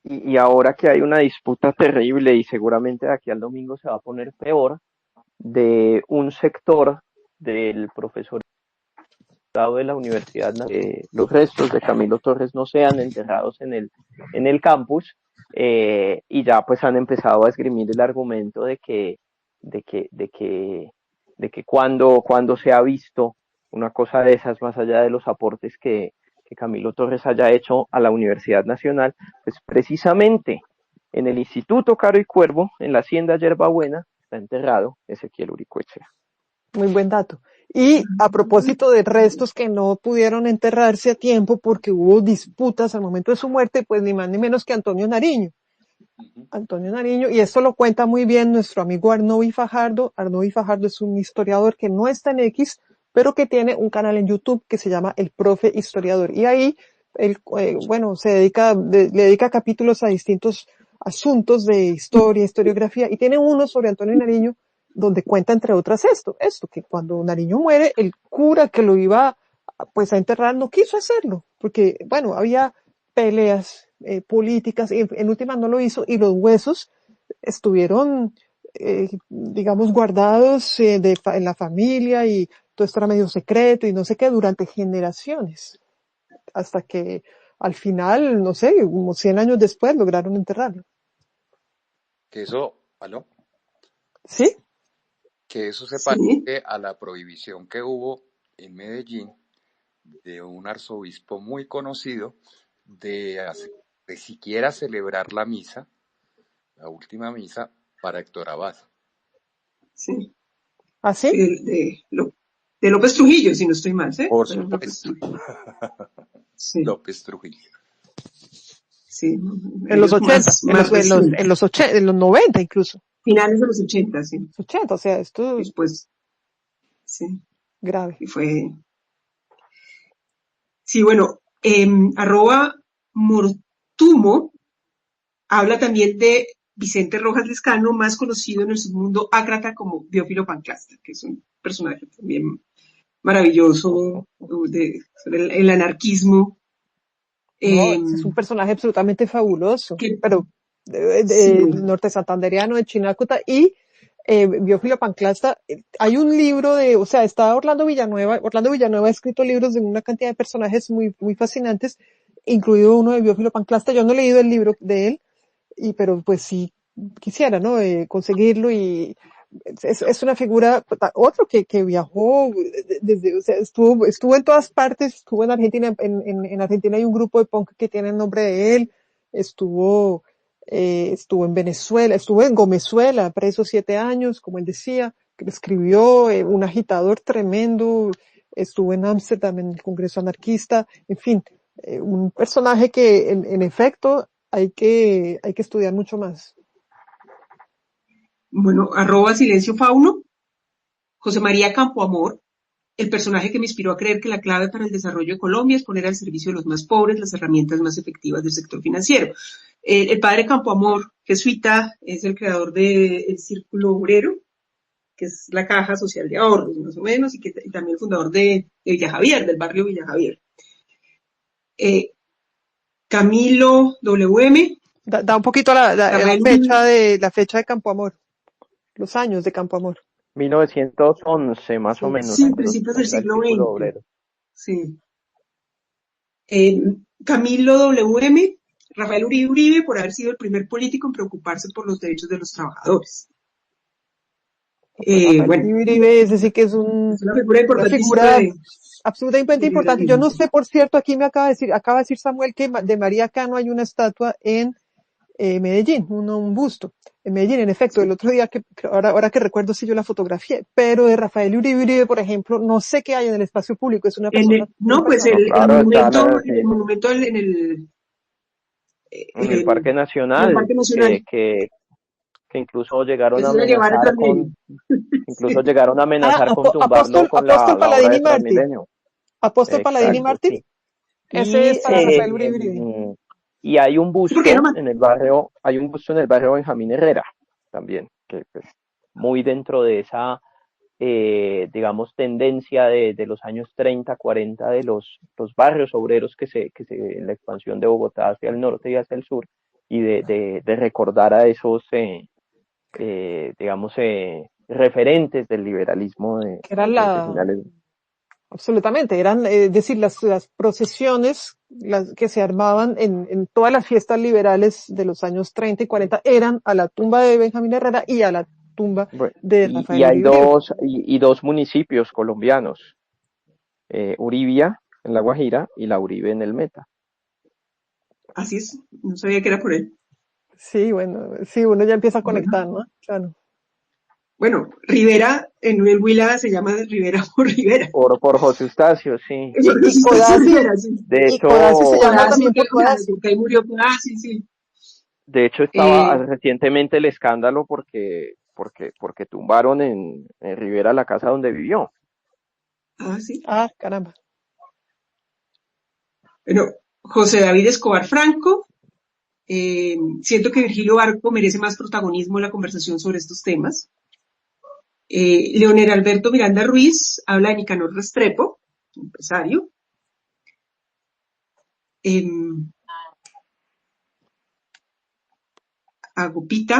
Speaker 3: Y ahora que hay una disputa terrible y seguramente de aquí al domingo se va a poner peor, de un sector del profesorado de la universidad, los restos de Camilo Torres no sean enterrados en el campus, y ya pues han empezado a esgrimir el argumento de que cuando se ha visto una cosa de esas, más allá de los aportes que Camilo Torres haya hecho a la Universidad Nacional, pues precisamente en el Instituto Caro y Cuervo, en la Hacienda Yerbabuena, está enterrado Ezequiel Uricoechea.
Speaker 1: Muy buen dato. Y a propósito de restos que no pudieron enterrarse a tiempo porque hubo disputas al momento de su muerte, pues ni más ni menos que Antonio Nariño. Antonio Nariño, y esto lo cuenta muy bien nuestro amigo Arnovi Fajardo. Arnovi Fajardo es un historiador que no está en X, pero que tiene un canal en YouTube que se llama El Profe Historiador. Y ahí, él, le dedica capítulos a distintos asuntos de historia, historiografía, y tiene uno sobre Antonio Nariño, donde cuenta entre otras esto, que cuando Nariño muere, el cura que lo iba pues a enterrar no quiso hacerlo, porque bueno, había peleas políticas y en última no lo hizo, y los huesos estuvieron digamos guardados en la familia, y todo esto era medio secreto y no sé qué durante generaciones, hasta que al final, no sé, como 100 años después lograron enterrarlo.
Speaker 8: Que eso, ¿aló?
Speaker 1: ¿Sí?
Speaker 8: Que eso se parece a la prohibición que hubo en Medellín de un arzobispo muy conocido de siquiera celebrar la misa, la última misa, para Héctor Abad.
Speaker 2: Sí.
Speaker 1: ¿Ah, sí?
Speaker 2: De López Trujillo, si no estoy mal, ¿sí?
Speaker 8: Por supuesto.
Speaker 2: Sí.
Speaker 8: López Trujillo.
Speaker 2: Sí.
Speaker 1: En los 80, en los 90 incluso.
Speaker 2: Finales de los 80, sí.
Speaker 1: 80, o sea, esto es
Speaker 2: pues, sí.
Speaker 1: Grave.
Speaker 2: Y fue... Sí, bueno, @Mortumo habla también de Vicente Rojas Lescano, más conocido en el submundo ácrata como Biófilo Panclasta, que es un personaje también maravilloso sobre el anarquismo.
Speaker 1: Es un personaje absolutamente fabuloso, pero norte santandereano, de Chinácuta, y Biófilo Panclasta. Hay un libro está Orlando Villanueva ha escrito libros de una cantidad de personajes muy, muy fascinantes, incluido uno de Biófilo Panclasta. Yo no he leído el libro de él, pero pues sí quisiera, ¿no? Conseguirlo, y es una figura, otro que viajó desde, o sea, estuvo en todas partes, estuvo en Argentina, en Argentina hay un grupo de punk que tiene el nombre de él, estuvo en Venezuela, estuvo en Gomezuela, preso 7 años, como él decía, que escribió, un agitador tremendo, estuvo en Ámsterdam en el Congreso Anarquista, en fin, un personaje que en efecto hay que estudiar mucho más.
Speaker 2: Bueno, @SilencioFauno, José María Campoamor, el personaje que me inspiró a creer que la clave para el desarrollo de Colombia es poner al servicio de los más pobres las herramientas más efectivas del sector financiero. El padre Campoamor, jesuita, es el creador del Círculo Obrero, que es la caja social de ahorros, más o menos, y también el fundador de Villa Javier, del barrio Villa Javier. Camilo W.M.
Speaker 1: Da un poquito la fecha de Campoamor, los años de Campoamor.
Speaker 3: 1911, más o menos.
Speaker 2: Sí, principios del siglo XX. Sí. Camilo W.M., Rafael Uribe, por haber sido el primer político en preocuparse por los derechos de los trabajadores.
Speaker 1: Uribe, ese sí que es una figura absolutamente importante. Yo no sé, por cierto, aquí me acaba de decir Samuel que de María Cano hay una estatua en Medellín, un busto en Medellín, en efecto. El otro día, ahora que recuerdo, sí yo la fotografié, pero de Rafael Uribe, por ejemplo, no sé qué hay en el espacio público. Es una persona.
Speaker 2: El monumento en
Speaker 3: el Parque Nacional, que incluso llegaron a amenazar con tumbarlo con la obra de Transmilenio.
Speaker 1: Apóstol Paladín y Mártir.
Speaker 3: Sí.
Speaker 1: Ese es para Rafael Uribe.
Speaker 3: Y hay un
Speaker 2: Sí, porque
Speaker 3: busto en el barrio, Benjamín Herrera también, que pues muy dentro de esa, digamos, tendencia de los años 30, 40 de los barrios obreros la expansión de Bogotá hacia el norte y hacia el sur, y de recordar a esos, digamos, referentes del liberalismo
Speaker 1: Que era
Speaker 3: de finales.
Speaker 1: absolutamente, eran, decir, las procesiones que se armaban en todas las fiestas liberales de los años 30 y 40 eran a la tumba de Benjamín Herrera y a la tumba
Speaker 3: Bueno,
Speaker 1: de
Speaker 3: y
Speaker 1: Rafael
Speaker 3: hay
Speaker 1: Uribe Uribe.
Speaker 3: dos municipios colombianos, Uribia en La Guajira y La Uribe en el Meta.
Speaker 2: así es, no sabía que era por él.
Speaker 1: Sí, bueno, sí, uno ya empieza a
Speaker 2: Bueno,
Speaker 1: conectar, ¿no? Claro.
Speaker 2: bueno, Rivera en el Huila se llama Rivera por Rivera.
Speaker 3: Por José Eustacio, sí.
Speaker 1: Y
Speaker 2: Entonces,
Speaker 1: Codazzi,
Speaker 2: Rivera, sí.
Speaker 3: De
Speaker 1: y Codazzi se
Speaker 3: hecho,
Speaker 1: llama
Speaker 2: Codazzi,
Speaker 1: también por
Speaker 2: claro,
Speaker 1: Codazzi.
Speaker 2: porque ahí murió Codazzi, sí.
Speaker 3: estaba
Speaker 2: Eh,
Speaker 3: recientemente el escándalo porque tumbaron en Rivera la casa donde vivió.
Speaker 2: sí.
Speaker 1: Ah, caramba.
Speaker 2: Bueno, José David Escobar Franco. Siento que Virgilio Barco merece más protagonismo en la conversación sobre estos temas. Leonel Alberto Miranda Ruiz habla de Nicanor Restrepo, empresario. Agupita,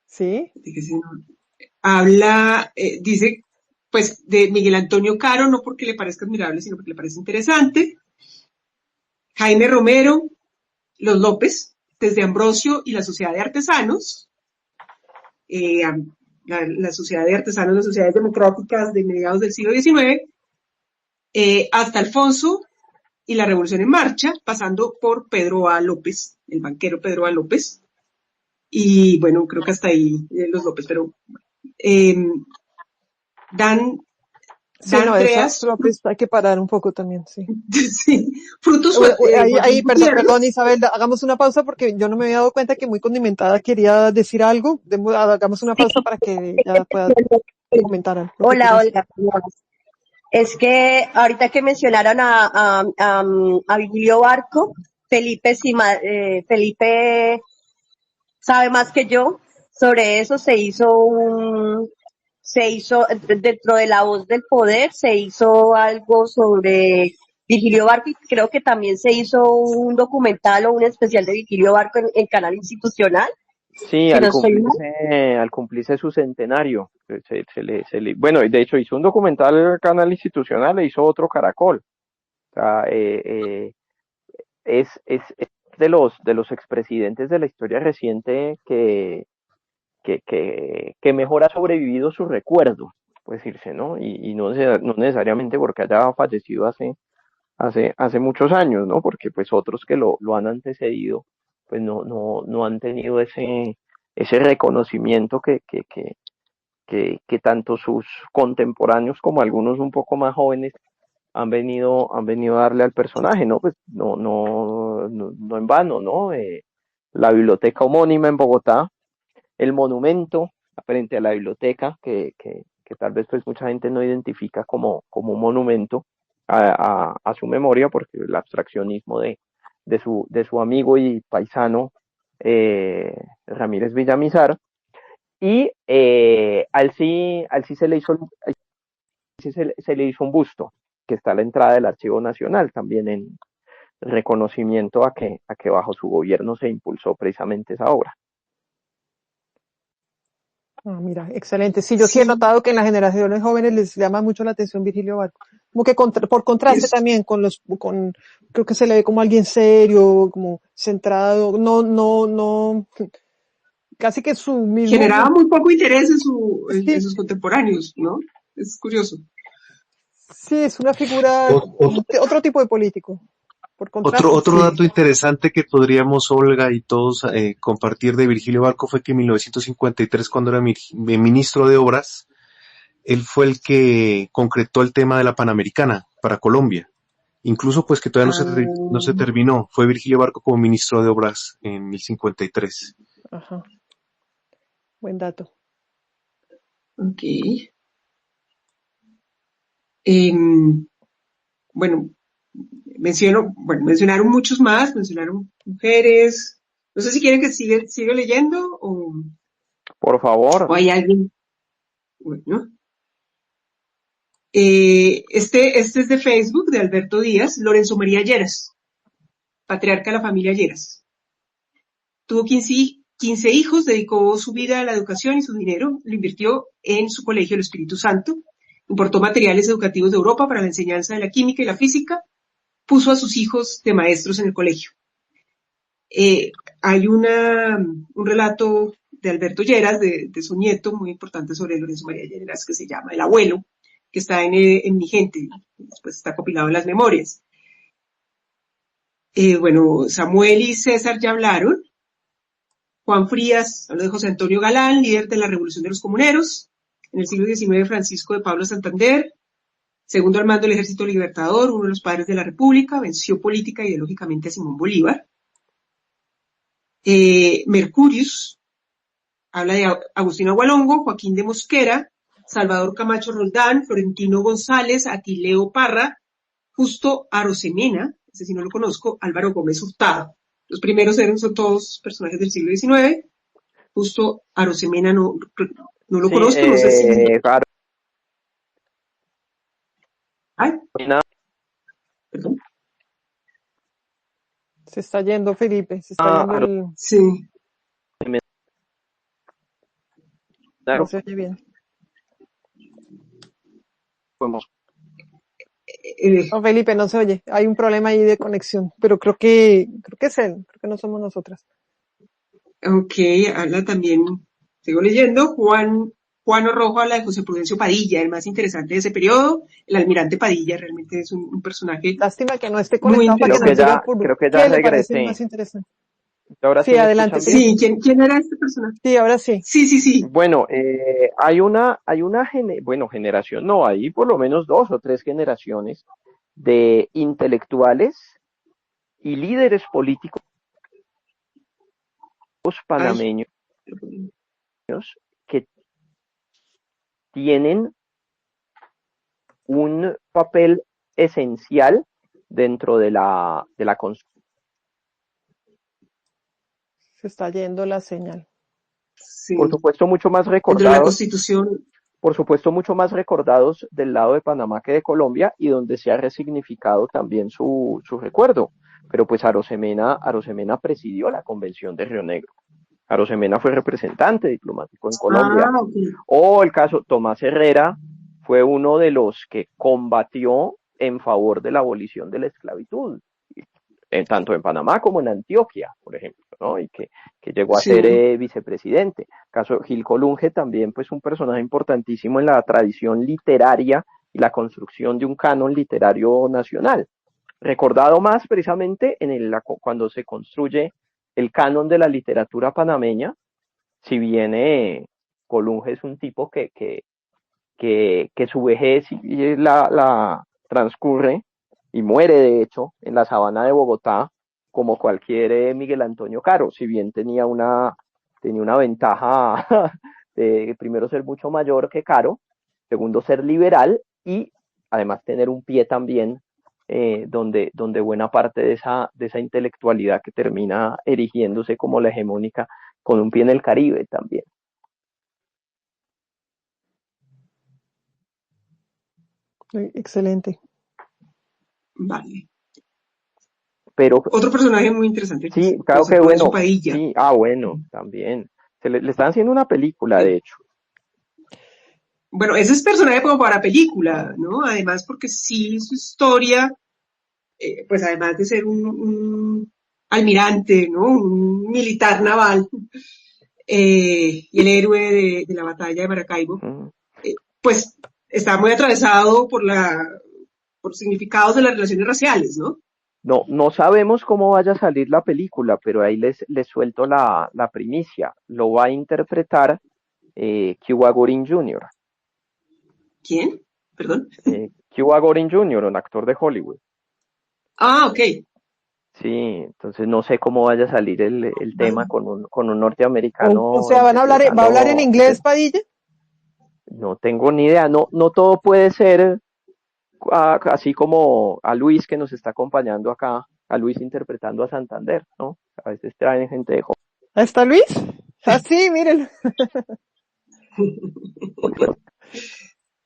Speaker 1: Sí,
Speaker 2: habla, dice, pues, de Miguel Antonio Caro, no porque le parezca admirable, sino porque le parece interesante. Jaime Romero, Los López, desde Ambrosio y la Sociedad de Artesanos. La Sociedad de Artesanos, las sociedades democráticas de mediados del siglo XIX, hasta Alfonso y la Revolución en Marcha, pasando por Pedro A. López, el banquero Pedro A. López, y bueno, creo que hasta ahí los López, pero Dan
Speaker 1: sí, no, esa
Speaker 2: Treas,
Speaker 1: López hay que parar un poco también, sí.
Speaker 2: sí, frutos Joaquín
Speaker 1: Perdón,
Speaker 2: Gutiérrez.
Speaker 1: Isabel, hagamos una pausa porque yo no me había dado cuenta que muy condimentada quería decir algo. Hagamos una pausa para que ya pueda comentar lo que quiere
Speaker 9: Hola,
Speaker 1: decir.
Speaker 9: Olga. ¿Cómo vas? Es que ahorita que mencionaron a Vigilio Barco, Felipe sabe más que yo. Sobre eso dentro de La Voz del Poder, se hizo algo sobre Virgilio Barco y creo que también se hizo un documental o un especial de Virgilio Barco en Canal Institucional,
Speaker 3: Sí,
Speaker 9: si no estoy mal.
Speaker 3: al cumplirse su centenario, bueno, de hecho hizo un documental Canal Institucional e hizo otro Caracol. O sea, es de los expresidentes de la historia reciente que mejor ha sobrevivido su recuerdo, puede decirse, ¿no? Y no necesariamente porque haya fallecido hace muchos años, ¿no? Porque pues otros que lo han antecedido, pues no han tenido ese reconocimiento que tanto sus contemporáneos como algunos un poco más jóvenes han venido a darle al personaje, ¿no? Pues no en vano, ¿no? La biblioteca homónima en Bogotá, el monumento frente a la biblioteca, que tal vez pues mucha gente no identifica como un monumento a su memoria, porque el abstraccionismo de su amigo y paisano Ramírez Villamizar, y al sí se le hizo un busto, que está a la entrada del Archivo Nacional, también en reconocimiento a que bajo su gobierno se impulsó precisamente esa obra.
Speaker 1: Ah, mira, excelente. Sí, yo sí he
Speaker 2: Sí,
Speaker 1: notado que en las generaciones jóvenes les llama mucho la atención Virgilio Barco. Como que por contraste
Speaker 2: es,
Speaker 1: también creo que se le ve como alguien serio, como centrado, no, casi que su mismo,
Speaker 2: generaba muy poco interés en
Speaker 1: sí,
Speaker 2: sus contemporáneos, ¿no? Es curioso.
Speaker 1: sí, es una figura, otro tipo de político, por contraste.
Speaker 4: Otro
Speaker 2: Sí.
Speaker 4: dato interesante que podríamos, Olga y todos, compartir de Virgilio Barco fue que en 1953, cuando era ministro de Obras, él fue el que concretó el tema de la Panamericana para Colombia. Incluso pues que todavía no se
Speaker 2: Ah,
Speaker 4: terminó. Fue Virgilio Barco como ministro de Obras en 1953.
Speaker 1: Ajá, buen dato.
Speaker 2: ok. Em, bueno, mencionaron muchos más, mencionaron mujeres. No sé si quieren que siga leyendo
Speaker 3: Por favor.
Speaker 2: o hay alguien. Bueno. Este es de Facebook, de Alberto Díaz, Lorenzo María Lleras, patriarca de la familia Lleras. Tuvo 15 hijos, dedicó su vida a la educación y su dinero lo invirtió en su colegio El Espíritu Santo, importó materiales educativos de Europa para la enseñanza de la química y la física, puso a sus hijos de maestros en el colegio. Hay un relato de Alberto Lleras, de su nieto, muy importante sobre Lorenzo María Lleras, que se llama El Abuelo, que está en Mi Gente, después está compilado en las memorias. Samuel y César ya hablaron. Juan Frías habló de José Antonio Galán, líder de la Revolución de los Comuneros. En el siglo XIX, Francisco de Pablo Santander, segundo al mando del Ejército Libertador, uno de los padres de la República, venció política e ideológicamente a Simón Bolívar. Mercurius habla de Agustín Agualongo, Joaquín de Mosquera, Salvador Camacho Roldán, Florentino González, Atileo Parra, Justo Arosemena, ese sí no lo conozco, Álvaro Gómez Hurtado. Los primeros son todos personajes del siglo XIX. Justo Arosemena no lo conozco, no sé si...
Speaker 3: Claro.
Speaker 2: Ay, perdón.
Speaker 1: Se está yendo Felipe, se está yendo el...
Speaker 2: Sí.
Speaker 1: No se oye bien. No, Felipe, no se oye. Hay un problema ahí de conexión, pero creo que es él, creo que no somos nosotras.
Speaker 2: Ok, habla también, sigo leyendo, Juan Rojo habla de José Prudencio Padilla, el más interesante de ese periodo. El almirante Padilla realmente es un personaje.
Speaker 1: Lástima que no esté conectado para que nos diga
Speaker 3: qué
Speaker 1: le parece más interesante.
Speaker 3: Ahora
Speaker 1: sí, adelante.
Speaker 2: Sí, ¿quién era este personaje?
Speaker 1: Sí, ahora sí.
Speaker 2: Sí.
Speaker 3: Bueno, hay una generación, no, hay por lo menos 2 o 3 generaciones de intelectuales y líderes políticos panameños que tienen un papel esencial dentro de la construcción.
Speaker 1: Se está yendo la señal.
Speaker 2: Sí.
Speaker 3: Por supuesto, mucho más recordados.
Speaker 2: Dentro de la Constitución.
Speaker 3: Por supuesto, mucho más recordados del lado de Panamá que de Colombia, y donde se ha resignificado también su recuerdo. Pero pues Arosemena presidió la Convención de Río Negro. Arosemena fue representante diplomático en Colombia.
Speaker 2: Okay.
Speaker 3: O el caso Tomás Herrera fue uno de los que combatió en favor de la abolición de la esclavitud, tanto en Panamá como en Antioquia, por ejemplo, ¿no? Y que llegó a ser vicepresidente. Caso Gil Colunge también, pues un personaje importantísimo en la tradición literaria y la construcción de un canon literario nacional. Recordado más precisamente cuando se construye el canon de la literatura panameña, si bien Colunge es un tipo que su vejez la transcurre y muere, de hecho, en la sabana de Bogotá, como cualquier Miguel Antonio Caro, si bien tenía una ventaja de, primero, ser mucho mayor que Caro, segundo, ser liberal, y además tener un pie también donde buena parte de esa intelectualidad que termina erigiéndose como la hegemónica, con un pie en el Caribe también.
Speaker 1: Excelente.
Speaker 2: Vale.
Speaker 3: Pero
Speaker 2: otro personaje muy interesante.
Speaker 3: Sí, claro que bueno.
Speaker 2: Padilla.
Speaker 3: Sí, bueno, también. Le están haciendo una película, de hecho.
Speaker 2: Bueno, ese es personaje como para película, ¿no? Además, porque sí, su historia, pues además de ser un almirante, ¿no? Un militar naval, y el héroe de la batalla de Maracaibo, pues está muy atravesado por significados de las relaciones raciales, ¿no?
Speaker 3: No sabemos cómo vaya a salir la película, pero ahí les suelto la primicia. Lo va a interpretar Cuba Gooding Jr.
Speaker 2: ¿Quién? Perdón.
Speaker 3: Cuba Gooding Jr., un actor de Hollywood.
Speaker 2: Ah, ok.
Speaker 3: Sí, entonces no sé cómo vaya a salir el tema con un norteamericano.
Speaker 1: O sea, ¿va a hablar en inglés, Padilla?
Speaker 3: No tengo ni idea. No todo puede ser así como a Luis que nos está acompañando acá, a Luis interpretando a Santander, ¿no? A veces traen gente de
Speaker 1: ¿Ahí está Luis? Ah, sí, miren.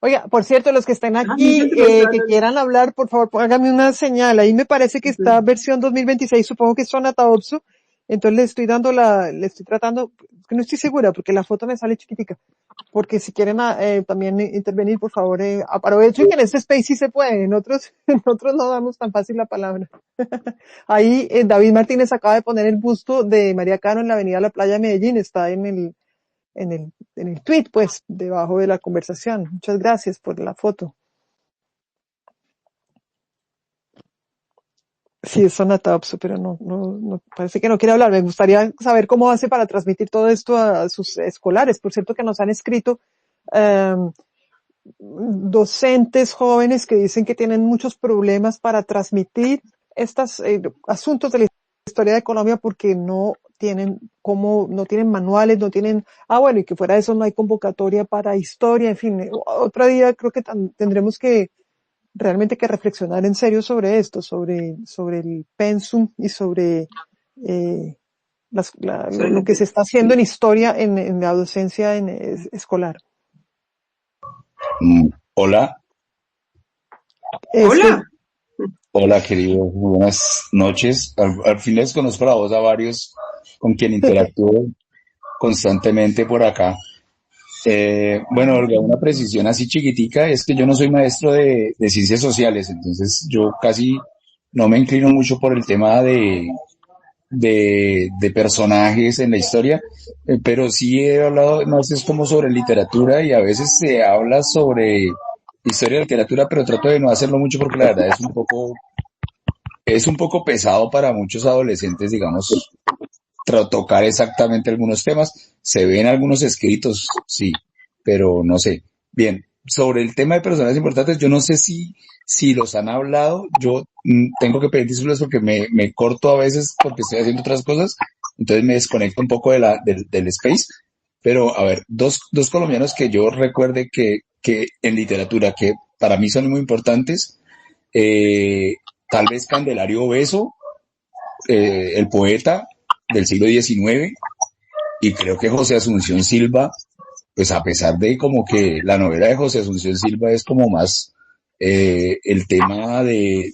Speaker 1: Oiga, por cierto, los que estén aquí, que quieran hablar, por favor, háganme una señal. Ahí me parece que está versión 2026, suponjo que es Sonataopso. Entonces le estoy tratando, que no estoy segura porque la foto me sale chiquitica. Porque si quieren también intervenir, por favor, aprovechen que en este space sí se puede, en otros no damos tan fácil la palabra. Ahí David Martínez acaba de poner el busto de María Cano en la avenida La Playa de Medellín, está en el tweet, pues, debajo de la conversación. Muchas gracias por la foto. Sí, es Sonatapso, pero no, parece que no quiere hablar. Me gustaría saber cómo hace para transmitir todo esto a sus escolares. Por cierto, que nos han escrito docentes jóvenes que dicen que tienen muchos problemas para transmitir estos asuntos de la historia de Colombia porque no tienen manuales, no tienen, bueno, y que fuera de eso no hay convocatoria para historia, en fin, otro día creo que tendremos que realmente que reflexionar en serio sobre esto, sobre el pensum y sobre lo que se está haciendo en historia en la docencia escolar.
Speaker 10: Hola. Hola, queridos. Buenas noches. Al fin les conozco la voz a varios con quien interactúo constantemente por acá. Bueno, Olga, una precisión así chiquitica es que yo no soy maestro de ciencias sociales, entonces yo casi no me inclino mucho por el tema de personajes en la historia, pero sí he hablado más es como sobre literatura y a veces se habla sobre historia de literatura, pero trato de no hacerlo mucho porque la verdad es un poco pesado para muchos adolescentes, digamos, tocar exactamente algunos temas. Se ven algunos escritos, sí, pero no sé. Bien, sobre el tema de personas importantes, yo no sé si los han hablado. Yo tengo que pedir disculpas porque me corto a veces porque estoy haciendo otras cosas, entonces me desconecto un poco del space. Pero, a ver, dos colombianos que yo recuerde que en literatura, que para mí son muy importantes, tal vez Candelario Beso, el poeta del siglo XIX, y creo que José Asunción Silva, pues a pesar de como que la novela de José Asunción Silva es como más el tema de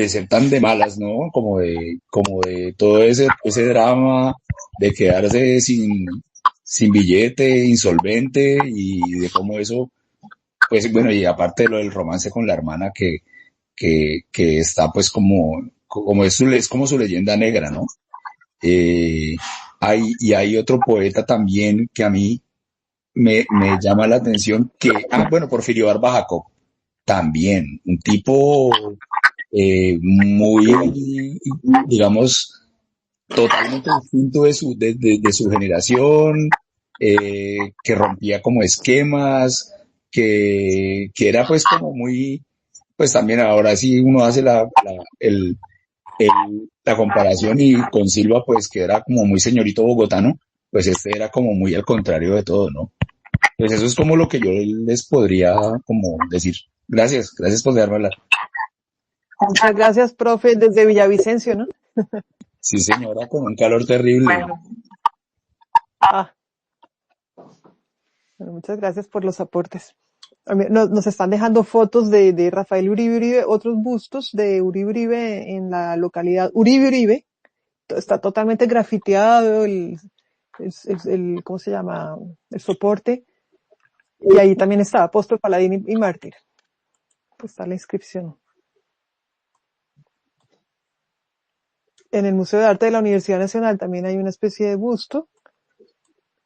Speaker 10: ser tan de malas, ¿no? Como de todo ese drama de quedarse sin billete, insolvente, y de cómo eso, pues bueno, y aparte de lo del romance con la hermana que está pues como es como su leyenda negra, ¿no? Hay otro poeta también que a mí me llama la atención bueno, Porfirio Barba Jacob, también, un tipo muy, digamos, totalmente distinto de su generación, que rompía como esquemas, que era pues como muy, pues también ahora sí uno hace la comparación y con Silva pues que era como muy señorito bogotano, pues este era como muy al contrario de todo, ¿no? Pues eso es como lo que yo les podría como decir. Gracias por dejarme hablar.
Speaker 1: Muchas gracias, profe, desde Villavicencio, ¿no?
Speaker 10: Sí, señora, con un calor terrible.
Speaker 1: Bueno, muchas gracias por los aportes. Nos están dejando fotos de Rafael Uribe Uribe, otros bustos de Uribe Uribe en la localidad Uribe Uribe. Está totalmente grafiteado ¿cómo se llama? El soporte. Y ahí también está Apóstol, Paladín y Mártir. Está la inscripción. En el Museo de Arte de la Universidad Nacional también hay una especie de busto.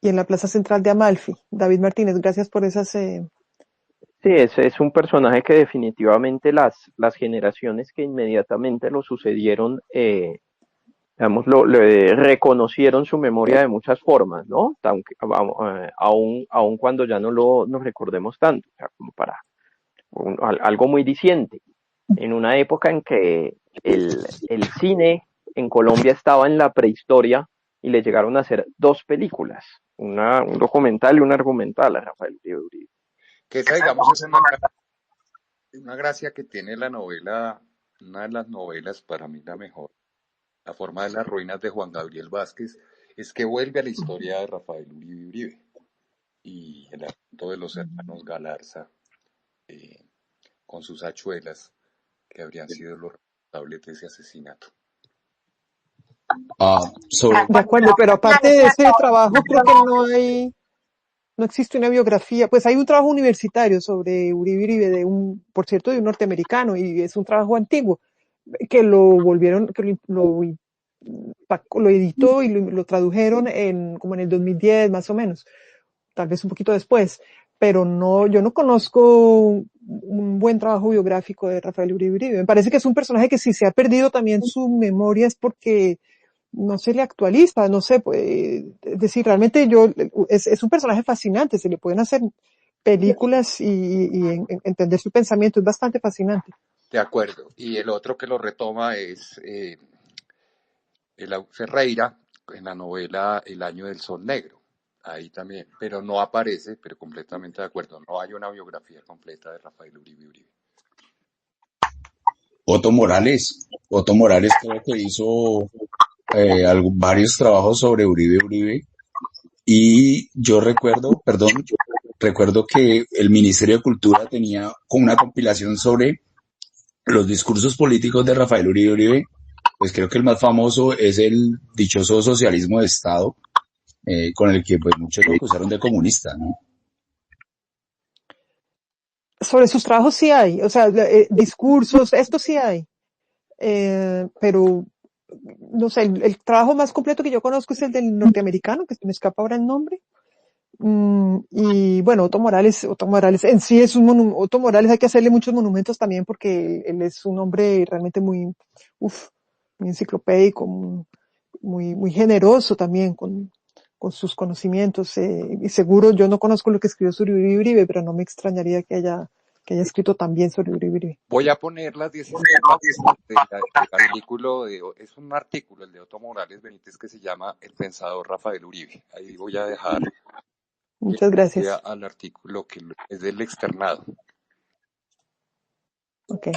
Speaker 1: Y en la Plaza Central de Amalfi. David Martínez, gracias por esas...
Speaker 3: Sí, es un personaje que definitivamente las generaciones que inmediatamente lo sucedieron, digamos, le reconocieron su memoria de muchas formas, ¿no? Aun cuando ya no nos recordemos tanto, o sea, como para algo muy diciente. En una época en que el cine en Colombia estaba en la prehistoria y le llegaron a hacer dos películas, un documental y un argumental a Rafael Uribe Uribe.
Speaker 8: Que esa, digamos, es una una gracia que tiene la novela, una de las novelas, para mí la mejor, La forma de las ruinas de Juan Gabriel Vázquez, es que vuelve a la historia de Rafael Uribe Uribe y el asunto de los hermanos Galarza eh, con sus hachuelas, que habrían sido los responsables de ese asesinato.
Speaker 10: Sobre,
Speaker 1: De acuerdo, pero aparte de ese trabajo, creo que no existe una biografía. Pues hay un trabajo universitario sobre Uribe Uribe, por cierto, de un norteamericano, y es un trabajo antiguo, que lo volvieron, que lo editó y lo tradujeron como en el 2010, más o menos, tal vez un poquito después. Pero yo no conozco un buen trabajo biográfico de Rafael Uribe Uribe. Me parece que es un personaje que si se ha perdido también su memoria es porque no se le actualiza, no sé, pues, es decir, realmente es un personaje fascinante, se le pueden hacer películas y entender su pensamiento, es bastante fascinante.
Speaker 8: De acuerdo. Y el otro que lo retoma es Ferreira en la novela El año del sol negro. Ahí también, pero no aparece, pero completamente de acuerdo, no hay una biografía completa de Rafael Uribe Uribe.
Speaker 10: Otto Morales creo que hizo varios trabajos sobre Uribe Uribe y yo recuerdo que el Ministerio de Cultura tenía como una compilación sobre los discursos políticos de Rafael Uribe Uribe. Pues creo que el más famoso es el dichoso socialismo de Estado, con el que pues muchos lo acusaron de comunista, ¿no?
Speaker 1: Sobre sus trabajos sí hay, o sea, discursos, esto sí hay, pero no sé, el trabajo más completo que yo conozco es el del norteamericano, que se me escapa ahora el nombre. Y bueno, Otto Morales en sí es Otto Morales hay que hacerle muchos monumentos también porque él es un hombre realmente muy enciclopédico, muy generoso también con sus conocimientos, y seguro yo no conozco lo que escribió sobre Uribe Uribe, pero no me extrañaría que haya escrito también sobre Uribe Uribe.
Speaker 8: Voy a poner las 16 del artículo, es un artículo, el de Otto Morales Benítez, que se llama El pensador Rafael Uribe. Ahí voy a dejar
Speaker 1: Muchas gracias.
Speaker 8: al artículo que es del externado.
Speaker 1: Okay.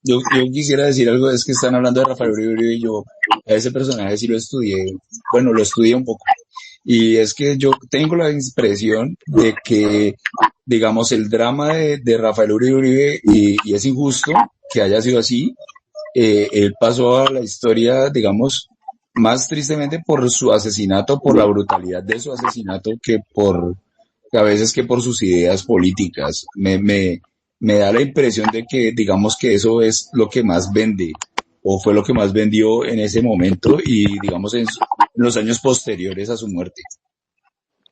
Speaker 10: Yo quisiera decir algo, es que están hablando de Rafael Uribe Uribe y yo a ese personaje sí lo estudié un poco. Y es que yo tengo la impresión de que, digamos, el drama de Rafael Uribe Uribe, y es injusto que haya sido así, él pasó a la historia, digamos, más tristemente por su asesinato, por la brutalidad de su asesinato, a veces que por sus ideas políticas. Me da la impresión de que, digamos que eso es lo que más vende, o fue lo que más vendió en ese momento y, digamos, en los años posteriores a su muerte.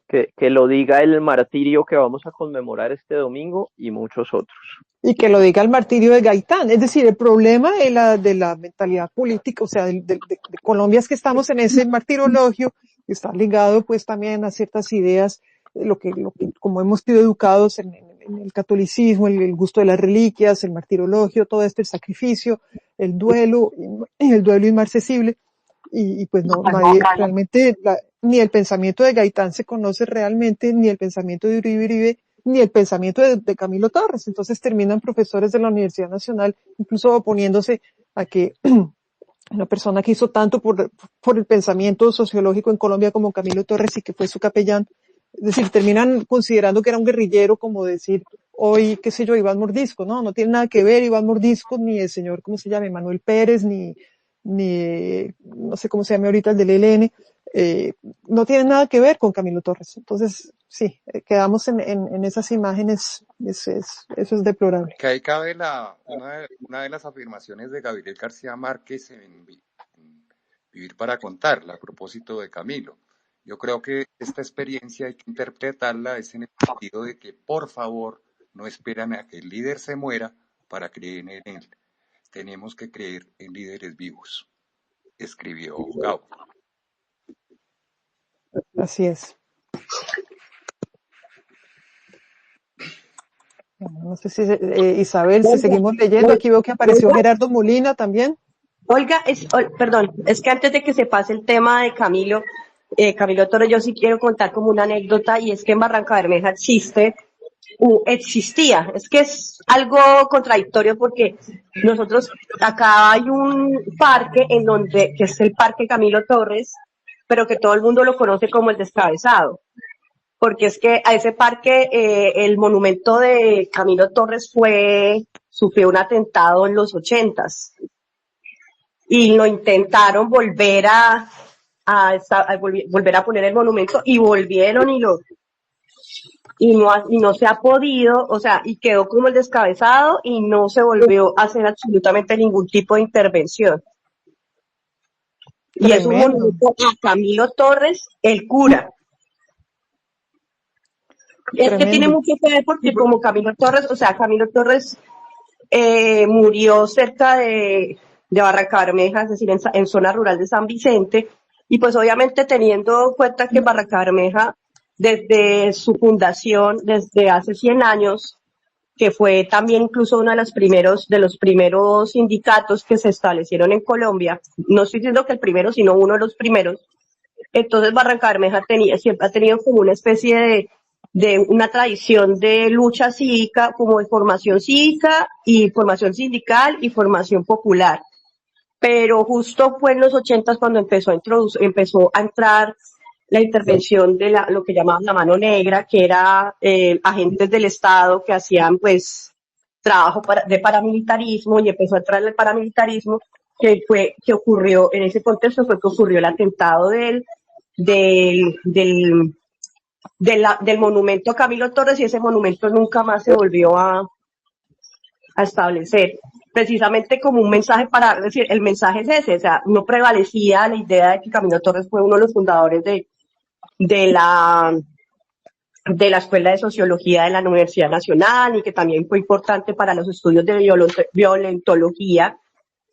Speaker 3: Que lo diga el martirio que vamos a conmemorar este domingo y muchos otros.
Speaker 1: Y que lo diga el martirio de Gaitán. Es decir, el problema de la mentalidad política, o sea, de Colombia, es que estamos en ese martirologio que está ligado pues también a ciertas ideas, lo que como hemos sido educados en el catolicismo, el gusto de las reliquias, el martirologio, todo esto, el sacrificio, el duelo inmarcesible. Y pues nadie realmente, ni el pensamiento de Gaitán se conoce realmente, ni el pensamiento de Uribe Uribe, ni el pensamiento de Camilo Torres. Entonces terminan profesores de la Universidad Nacional incluso oponiéndose a que una persona que hizo tanto por el pensamiento sociológico en Colombia como Camilo Torres y que fue su capellán, es decir, terminan considerando que era un guerrillero, como decir hoy, qué sé yo, Iván Mordisco, no tiene nada que ver Iván Mordisco, ni el señor, ¿cómo se llama? Manuel Pérez, ni no sé cómo se llama ahorita el del ELN, no tiene nada que ver con Camilo Torres. Entonces, sí, quedamos en esas imágenes, eso es deplorable.
Speaker 8: Que ahí cabe una de las afirmaciones de Gabriel García Márquez en Vivir para contarla, a propósito de Camilo. Yo creo que esta experiencia hay que interpretarla es en el sentido de que, por favor, no esperan a que el líder se muera para creer en él. Tenemos que creer en líderes vivos, escribió Gabo.
Speaker 1: Así es. No sé si Isabel, si seguimos leyendo, aquí veo que apareció Gerardo Molina también.
Speaker 9: Olga, perdón, es que antes de que se pase el tema de Camilo Torres, yo sí quiero contar como una anécdota, y es que en Barranca Bermeja existe existía. Es que es algo contradictorio porque nosotros, acá hay un parque en donde, que es el Parque Camilo Torres, pero que todo el mundo lo conoce como el Descabezado, porque es que a ese parque el monumento de Camilo Torres sufrió un atentado en los 80s y lo intentaron volver volver a poner el monumento y volvieron y no se ha podido, o sea, y quedó como el Descabezado y no se volvió a hacer absolutamente ningún tipo de intervención. Y es un
Speaker 1: Tremendo,
Speaker 9: monumento a Camilo Torres, el cura. Es que tiene
Speaker 1: tremendo.
Speaker 9: mucho que ver porque como Camilo Torres, o sea, Camilo Torres murió cerca de Barranca Bermeja, es decir, en zona rural de San Vicente, y pues obviamente teniendo en cuenta que Barranca Bermeja, desde su fundación, desde hace 100 años, que fue también incluso uno de los primeros sindicatos que se establecieron en Colombia, no estoy diciendo que el primero, sino uno de los primeros, entonces Barranca Bermeja siempre ha tenido como una especie de una tradición de lucha cívica, como de formación cívica y formación sindical y formación popular. Pero justo fue en los 80 cuando empezó a entrar la intervención de lo que llamaban la mano negra, que era agentes del Estado que hacían pues trabajo de paramilitarismo, y empezó a entrar el paramilitarismo, que ocurrió, en ese contexto fue que ocurrió el atentado del monumento a Camilo Torres, y ese monumento nunca más se volvió a establecer, precisamente como un mensaje para decir, el mensaje es ese, o sea, no prevalecía la idea de que Camilo Torres fue uno de los fundadores de la Escuela de Sociología de la Universidad Nacional, y que también fue importante para los estudios de violentología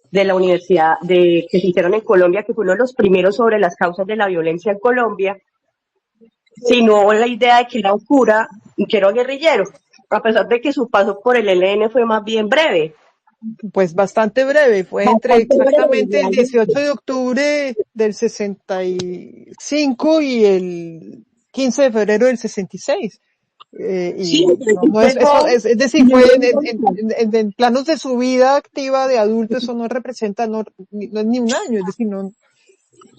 Speaker 9: de la universidad que se hicieron en Colombia, que fue uno de los primeros sobre las causas de la violencia en Colombia, sino la idea de que era un cura y que era un guerrillero, a pesar de que su paso por el ELN fue más bien breve.
Speaker 1: Pues bastante breve, fue entre exactamente el 18 de octubre del 65 y el 15 de febrero del 66.
Speaker 9: Sí,
Speaker 1: Es decir, fue en planos de su vida activa de adulto, eso no representa, no es ni un año, es decir, no,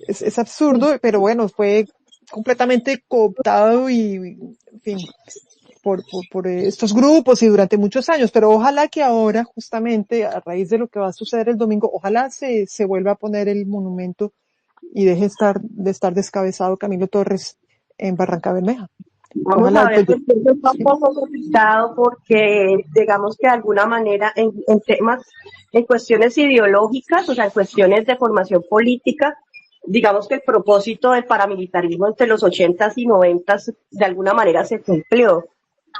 Speaker 1: es absurdo, pero bueno, fue completamente cooptado y, en fin, por estos grupos y durante muchos años, pero ojalá que ahora, justamente a raíz de lo que va a suceder el domingo, ojalá se vuelva a poner el monumento y deje de estar descabezado Camilo Torres en Barranca Bermeja.
Speaker 9: Vamos
Speaker 1: Ojalá,
Speaker 9: a ver,
Speaker 1: pues,
Speaker 9: porque eso está un poco complicado, porque digamos que de alguna manera en temas, en cuestiones ideológicas, o sea, en cuestiones de formación política, digamos que el propósito del paramilitarismo entre los 80s y 90s de alguna manera se cumplió.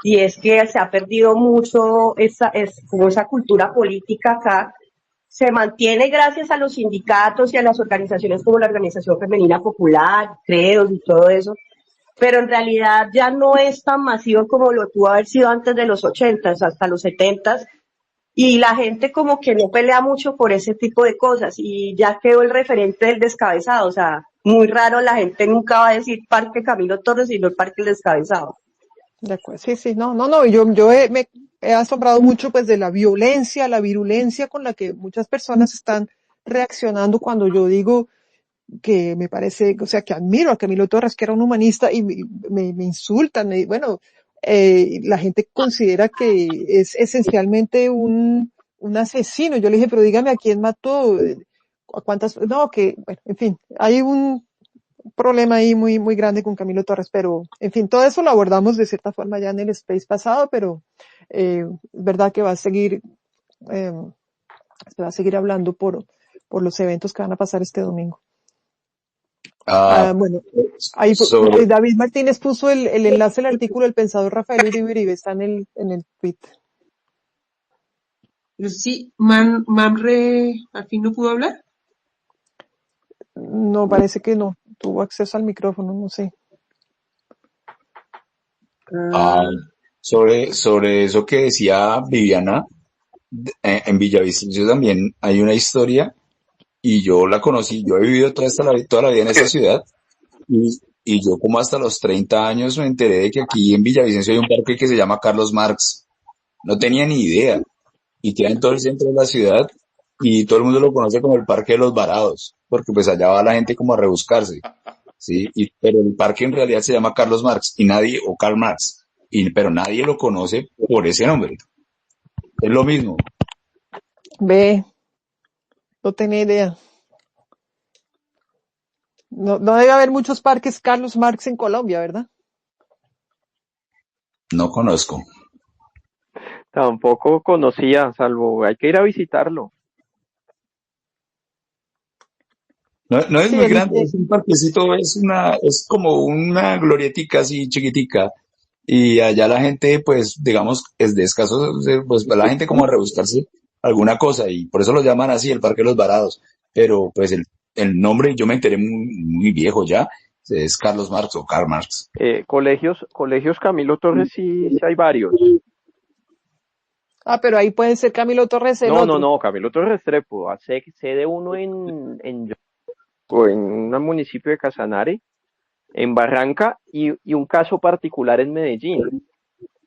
Speaker 9: Y es que se ha perdido mucho como esa cultura política acá. Se mantiene gracias a los sindicatos y a las organizaciones como la Organización Femenina Popular, Credos y todo eso, pero en realidad ya no es tan masivo como lo pudo haber sido antes de los 80s, hasta los 70s, y la gente como que no pelea mucho por ese tipo de cosas, y ya quedó el referente del Descabezado, o sea, muy raro, la gente nunca va a decir Parque Camilo Torres, sino el Parque El Descabezado.
Speaker 1: de acuerdo. Sí, no, yo me he asombrado mucho pues de la violencia, la virulencia con la que muchas personas están reaccionando cuando yo digo que me parece, o sea, que admiro a Camilo Torres, que era un humanista, y me insultan, la gente considera que es esencialmente un asesino. Yo le dije, pero dígame a quién mató, a cuántas, no, bueno, en fin, hay un problema ahí muy, muy grande con Camilo Torres, pero, en fin, todo eso lo abordamos de cierta forma ya en el space pasado, pero, es verdad que se va a seguir hablando por los eventos que van a pasar este domingo. Bueno, ahí David Martínez puso el enlace al artículo del pensador Rafael Uribe, está en el tweet.
Speaker 2: Sí, Mamre al fin no pudo hablar.
Speaker 1: No, parece que no, tuvo acceso al micrófono, no sé.
Speaker 10: Sobre eso que decía Viviana, en Villavicencio también hay una historia, y yo la conocí, yo he vivido toda la vida en esta ciudad, y Y yo como hasta los 30 años me enteré de que aquí en Villavicencio hay un parque que se llama Carlos Marx. No tenía ni idea. Y queda en todo el centro de la ciudad y todo el mundo lo conoce como el Parque de los Varados, porque pues allá va la gente como a rebuscarse, ¿sí? Pero el parque en realidad se llama Carlos Marx y nadie, o Karl Marx, pero nadie lo conoce por ese nombre. Es lo mismo.
Speaker 1: Ve, no tenía idea. No, no debe haber muchos parques Carlos Marx en Colombia, ¿verdad?
Speaker 10: No conozco.
Speaker 3: Tampoco conocía, salvo hay que ir a visitarlo.
Speaker 10: No es
Speaker 1: Sí,
Speaker 10: muy grande, es un parquecito, es como una glorietica así chiquitica. Y allá la gente, pues, digamos, es de escasos, pues, la gente como a rebuscarse alguna cosa, y por eso lo llaman así, el Parque de los Varados. Pero, pues, el nombre, yo me enteré muy viejo ya, es Carlos Marx o Karl Marx.
Speaker 3: Colegios Camilo Torres sí hay varios.
Speaker 1: Ah, pero ahí puede ser Camilo Torres el otro.
Speaker 3: No, Camilo Torres Restrepo, sede uno en un municipio de Casanare, en Barranca, y un caso particular en Medellín,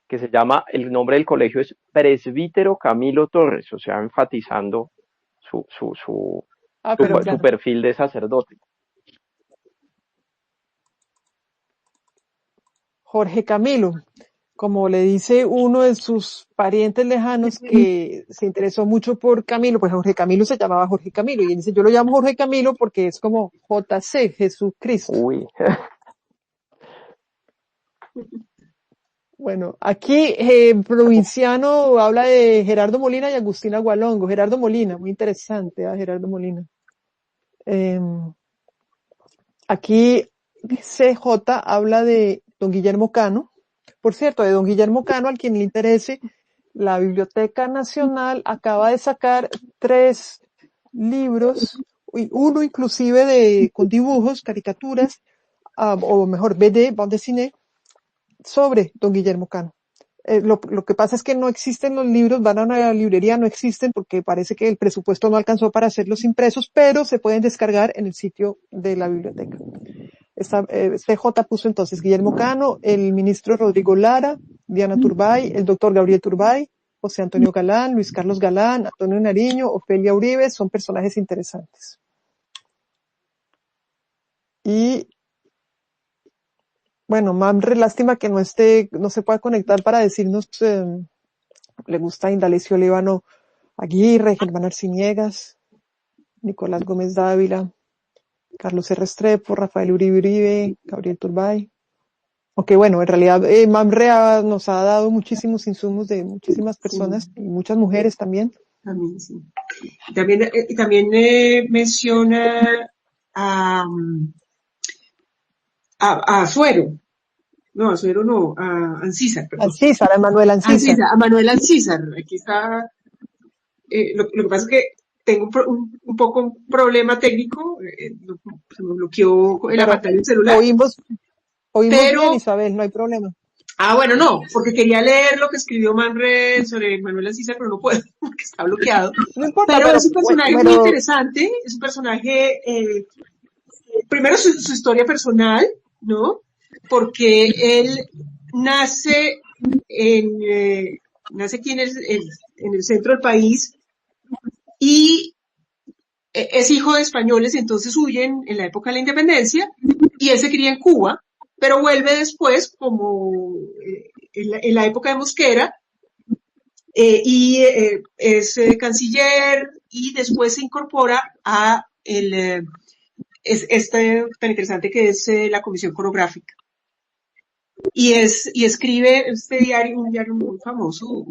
Speaker 3: que se llama, el nombre del colegio es Presbítero Camilo Torres, o sea, enfatizando su
Speaker 1: Pero claro,
Speaker 3: perfil de sacerdote.
Speaker 1: Jorge Camilo, como le dice uno de sus parientes lejanos que se interesó mucho por Camilo, pues Jorge Camilo se llamaba Jorge Camilo, y él dice, yo lo llamo Jorge Camilo porque es como JC, Jesucristo.
Speaker 3: Uy.
Speaker 1: Bueno, aquí Provinciano habla de Gerardo Molina y Agustina Gualongo. Gerardo Molina, muy interesante, Gerardo Molina. Aquí CJ habla de don Guillermo Cano. Por cierto, de don Guillermo Cano, al quien le interese, la Biblioteca Nacional acaba de sacar 3 libros, uno inclusive con dibujos, caricaturas, o mejor, BD, bande dessinée, sobre don Guillermo Cano. Lo que pasa es que no existen los libros, van a una librería, no existen porque parece que el presupuesto no alcanzó para hacerlos impresos, pero se pueden descargar en el sitio de la biblioteca. CJ puso entonces Guillermo Cano, el ministro Rodrigo Lara, Diana Turbay, el doctor Gabriel Turbay, José Antonio Galán, Luis Carlos Galán, Antonio Nariño, Ofelia Uribe, son personajes interesantes. Y bueno, Mamre, lástima que no se pueda conectar para decirnos, le gusta Indalecio Líbano Aguirre, Germán Arciniegas, Nicolás Gómez Dávila, Carlos R. Restrepo, Rafael Uribe, Gabriel Turbay. Aunque bueno, en realidad Mamre nos ha dado muchísimos insumos de muchísimas personas, y muchas mujeres también.
Speaker 2: También, sí. También menciona a Suero. No, a Suero no, a Ancísar, perdón.
Speaker 1: Ancísar, a Manuel Ancísar.
Speaker 2: A Manuel Ancísar. Aquí está. Lo que pasa es que tengo un poco un problema técnico. Se me bloqueó en la pantalla del celular.
Speaker 1: Oímos bien, Isabel, no hay problema.
Speaker 2: Bueno, no, porque quería leer lo que escribió Manre sobre Manuel Ancísar, pero no puedo, porque está bloqueado.
Speaker 1: No importa,
Speaker 2: pero es un personaje muy interesante, es un personaje, primero su historia personal, ¿no? Porque él nace aquí en el centro del país y es hijo de españoles, y entonces huyen en la época de la independencia, y él se cría en Cuba, pero vuelve después como en la época de Mosquera, y es canciller, y después se incorpora a este tan interesante que es la Comisión Coreográfica. Y escribe un diario muy famoso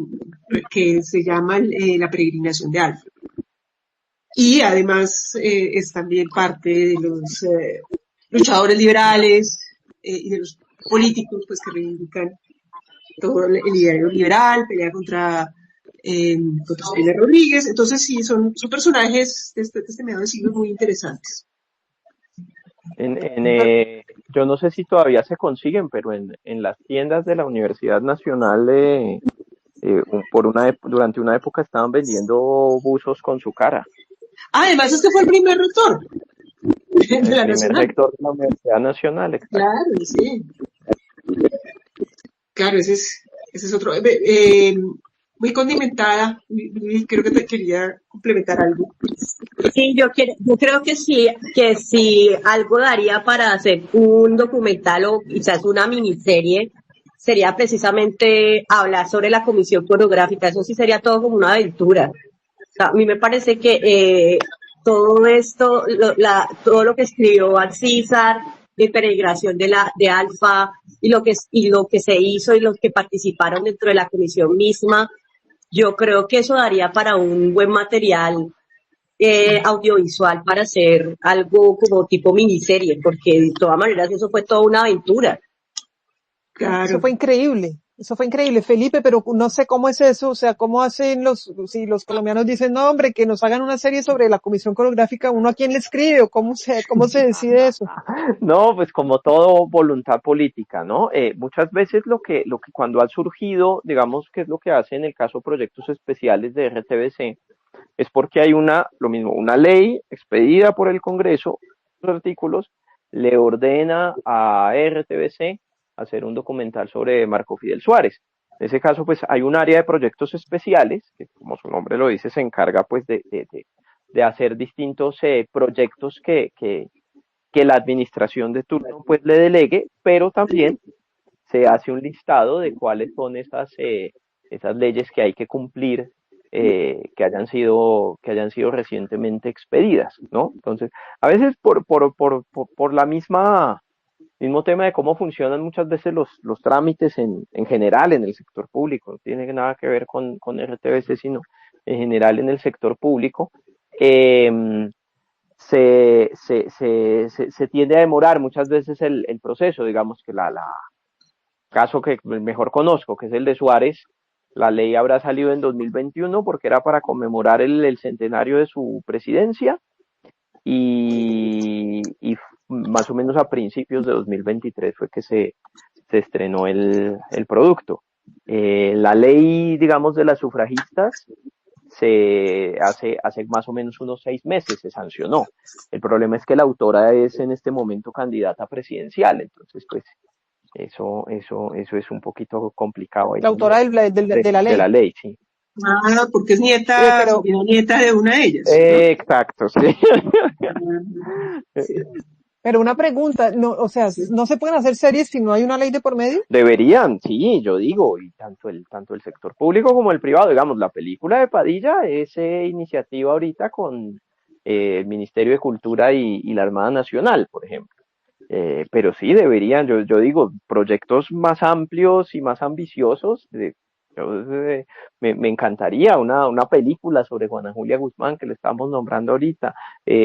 Speaker 2: que se llama La Peregrinación de Alfred. Y además es también parte de los luchadores liberales y de los políticos pues que reivindican todo el ideario liberal, pelea contra Espina Rodríguez. Entonces sí, son personajes de este medio del siglo muy interesantes.
Speaker 3: Yo no sé si todavía se consiguen, pero en las tiendas de la Universidad Nacional durante una época estaban vendiendo buzos con su cara.
Speaker 2: Además, este fue el primer rector. de
Speaker 3: El
Speaker 2: la
Speaker 3: primer
Speaker 2: Nacional.
Speaker 3: rector de la Universidad Nacional, exacto.
Speaker 2: Claro, sí. Claro, ese es otro. Muy condimentada. Creo que te quería complementar algo.
Speaker 9: Sí, yo creo que si algo daría para hacer un documental o quizás una miniserie, sería precisamente hablar sobre la comisión coreográfica. Eso sí sería todo como una aventura. O sea, a mí me parece que todo esto, todo lo que escribió Alcísar, de peregrinación de Alfa, y lo que se hizo y los que participaron dentro de la comisión misma, yo creo que eso daría para un buen material audiovisual para hacer algo como tipo miniserie, porque de todas maneras eso fue toda una aventura.
Speaker 1: Eso
Speaker 2: Claro.
Speaker 1: fue increíble. Eso fue increíble, Felipe, pero no sé cómo es eso, o sea, cómo hacen si los colombianos dicen, no, hombre, que nos hagan una serie sobre la comisión coreográfica, ¿uno a quién le escribe o cómo se decide eso?
Speaker 3: No, pues como todo voluntad política, ¿no? Muchas veces lo que cuando ha surgido, digamos que es lo que hace en el caso proyectos especiales de RTBC, es porque hay lo mismo, una ley expedida por el Congreso, los artículos, le ordena a RTBC hacer un documental sobre Marco Fidel Suárez. En ese caso, pues hay un área de proyectos especiales, que como su nombre lo dice, se encarga pues de hacer distintos proyectos que la administración de turno pues le delegue, pero también se hace un listado de cuáles son esas leyes que hay que cumplir que hayan sido recientemente expedidas, ¿no? Entonces, a veces por la mismo tema de cómo funcionan muchas veces los trámites en general en el sector público, no tiene nada que ver con RTBC, sino en general en el sector público, eh, se tiende a demorar muchas veces el proceso, digamos que la caso que mejor conozco, que es el de Suárez, la ley habrá salido en 2021 porque era para conmemorar el centenario de su presidencia y más o menos a principios de 2023 fue que se estrenó el producto. La ley, digamos, de las sufragistas hace más o menos unos 6 meses se sancionó. El problema es que la autora es en este momento candidata presidencial, entonces pues eso es un poquito complicado ahí
Speaker 1: La autora de la
Speaker 3: de la
Speaker 1: ley.
Speaker 3: sí.
Speaker 2: Ah, porque es
Speaker 1: Pero,
Speaker 2: sobrina nieta de una de ellas, ¿no?
Speaker 3: Exacto, sí.
Speaker 2: Sí,
Speaker 1: pero una pregunta, no, o sea,
Speaker 2: sí.
Speaker 1: ¿no se pueden hacer series si no hay una ley de por medio?
Speaker 3: Deberían, sí, yo digo, y tanto el sector público como el privado, digamos, la película de Padilla es iniciativa ahorita con el Ministerio de Cultura y la Armada Nacional, por ejemplo. Pero sí deberían, yo digo, proyectos más amplios y más ambiciosos. Me encantaría una película sobre Juana Julia Guzmán, que le estamos nombrando ahorita,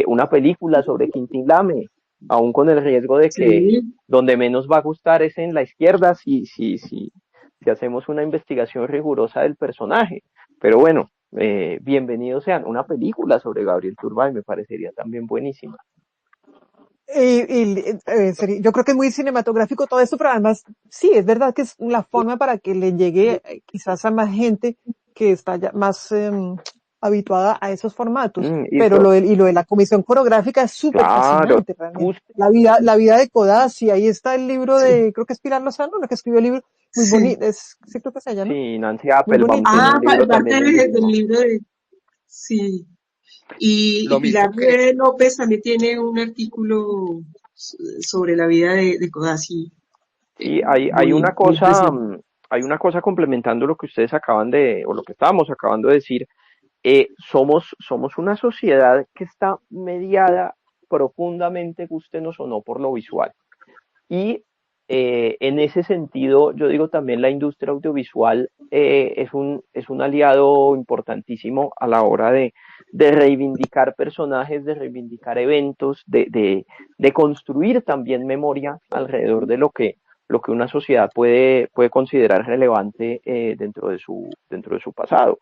Speaker 3: una película sobre Quintín Lame, aún con el riesgo de que
Speaker 2: Sí,
Speaker 3: donde menos va a gustar es en la izquierda si hacemos una investigación rigurosa del personaje. Pero bueno, bienvenidos sean. Una película sobre Gabriel Turbay me parecería también buenísima.
Speaker 1: Yo creo que es muy cinematográfico todo esto, pero además, sí, es verdad que es la forma para que le llegue quizás a más gente que está ya más habituada a esos formatos. Pero lo de la comisión coreográfica es súper
Speaker 3: Claro,
Speaker 1: fascinante, realmente. La vida de Codazzi, ahí está el libro
Speaker 2: sí,
Speaker 1: creo que es Pilar Lozano, la que escribió el libro, muy
Speaker 2: sí.
Speaker 1: bonito, sí creo que es ella, ¿no?
Speaker 3: sí, Nancy
Speaker 1: Muy
Speaker 3: Applebaum
Speaker 1: bonito.
Speaker 3: tiene un libro
Speaker 2: Parte
Speaker 3: también muy
Speaker 2: del
Speaker 3: bueno.
Speaker 2: libro sí. Y
Speaker 8: Lo
Speaker 2: Pilar
Speaker 8: mismo que
Speaker 2: López también tiene un artículo sobre la vida de Codazzi,
Speaker 3: Sí, hay
Speaker 2: muy, muy precioso.
Speaker 3: hay una cosa complementando lo que ustedes o lo que estábamos acabando de decir. Somos una sociedad que está mediada profundamente, gústenos o no, por lo visual. Y en ese sentido, yo digo también la industria audiovisual es un aliado importantísimo a la hora de reivindicar personajes, de reivindicar eventos, de construir también memoria alrededor de lo que una sociedad puede considerar relevante dentro de su pasado.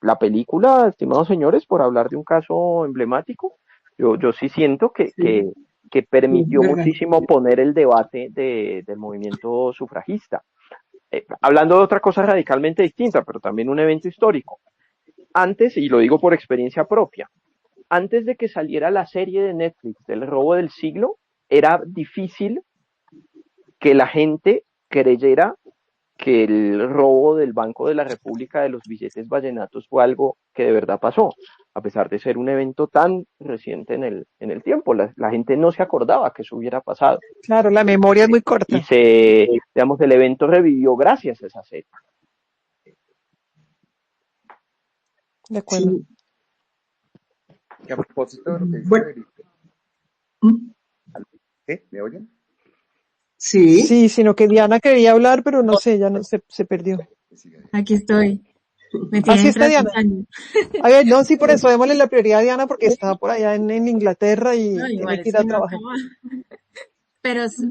Speaker 3: La película, estimados señores, por hablar de un caso emblemático, yo sí siento
Speaker 2: Sí,
Speaker 3: que
Speaker 2: sí,
Speaker 3: permitió
Speaker 2: verdad.
Speaker 3: muchísimo poner el debate del movimiento sufragista. Hablando de otra cosa radicalmente distinta, pero también un evento histórico. Antes, y lo digo por experiencia propia, antes de que saliera la serie de Netflix del robo del siglo, era difícil que la gente creyera que el robo del Banco de la República de los billetes vallenatos fue algo que de verdad pasó, a pesar de ser un evento tan reciente en el tiempo. La gente no se acordaba que eso hubiera pasado.
Speaker 1: Claro, la memoria es muy corta.
Speaker 3: Y digamos, el evento revivió gracias a esa serie.
Speaker 1: De acuerdo.
Speaker 9: Sí.
Speaker 8: Y a propósito de lo que dice
Speaker 9: Bueno,
Speaker 8: Felipe,
Speaker 9: ¿mm?
Speaker 8: ¿me oyen?
Speaker 9: Sí.
Speaker 1: Sí, sino que Diana quería hablar, pero no sé, ya no se perdió.
Speaker 5: Aquí estoy. Me
Speaker 1: Así
Speaker 5: tienen
Speaker 1: está Diana.
Speaker 5: trasnochando.
Speaker 1: A ver, no, sí, por eso démosle la prioridad a Diana porque está por allá en Inglaterra y
Speaker 5: No,
Speaker 1: tiene
Speaker 5: igual
Speaker 1: que ir
Speaker 5: eso
Speaker 1: a
Speaker 5: no
Speaker 1: trabajar.
Speaker 5: acaba.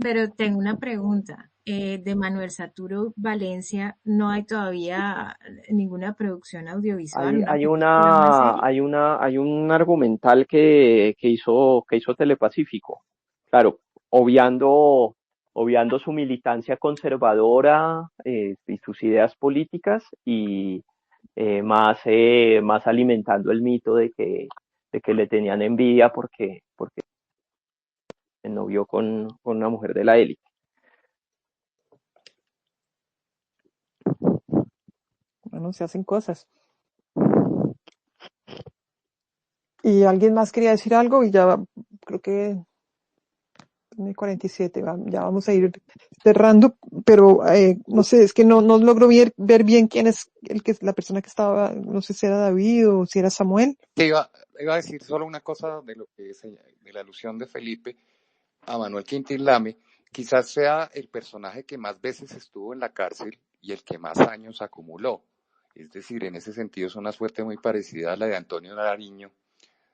Speaker 5: Pero tengo una pregunta. De Manuel Saturo Valencia, ¿no hay todavía ninguna producción audiovisual, una película, una serie?
Speaker 3: Hay un argumental que hizo Telepacífico. Claro, obviando su militancia conservadora y sus ideas políticas y más alimentando el mito de que le tenían envidia porque se novió con una mujer de la élite.
Speaker 1: Bueno, se hacen cosas. Y alguien más quería decir algo y ya creo que tiene 47, ya vamos a ir cerrando, pero no sé, es que no logro ver bien quién es la persona que estaba, no sé si era David o si era Samuel.
Speaker 8: Iba a decir solo una cosa de de la alusión de Felipe a Manuel Quintín Lame. Quizás sea el personaje que más veces estuvo en la cárcel y el que más años acumuló. Es decir, en ese sentido es una suerte muy parecida a la de Antonio Nariño,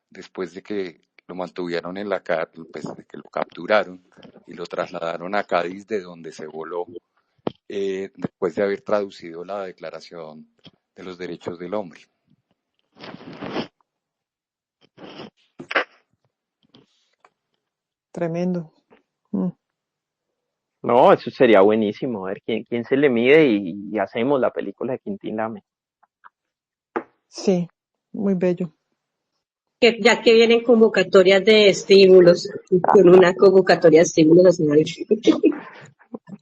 Speaker 8: después de que lo mantuvieron en la cárcel, pues de que lo capturaron y lo trasladaron a Cádiz, de donde se voló, después de haber traducido la Declaración de los Derechos del Hombre.
Speaker 1: Tremendo.
Speaker 3: No, eso sería buenísimo. A ver quién se le mide y hacemos la película de Quintín Lame.
Speaker 1: Sí, muy bello.
Speaker 9: Ya que vienen convocatorias de estímulos, con una convocatoria de estímulos nacional.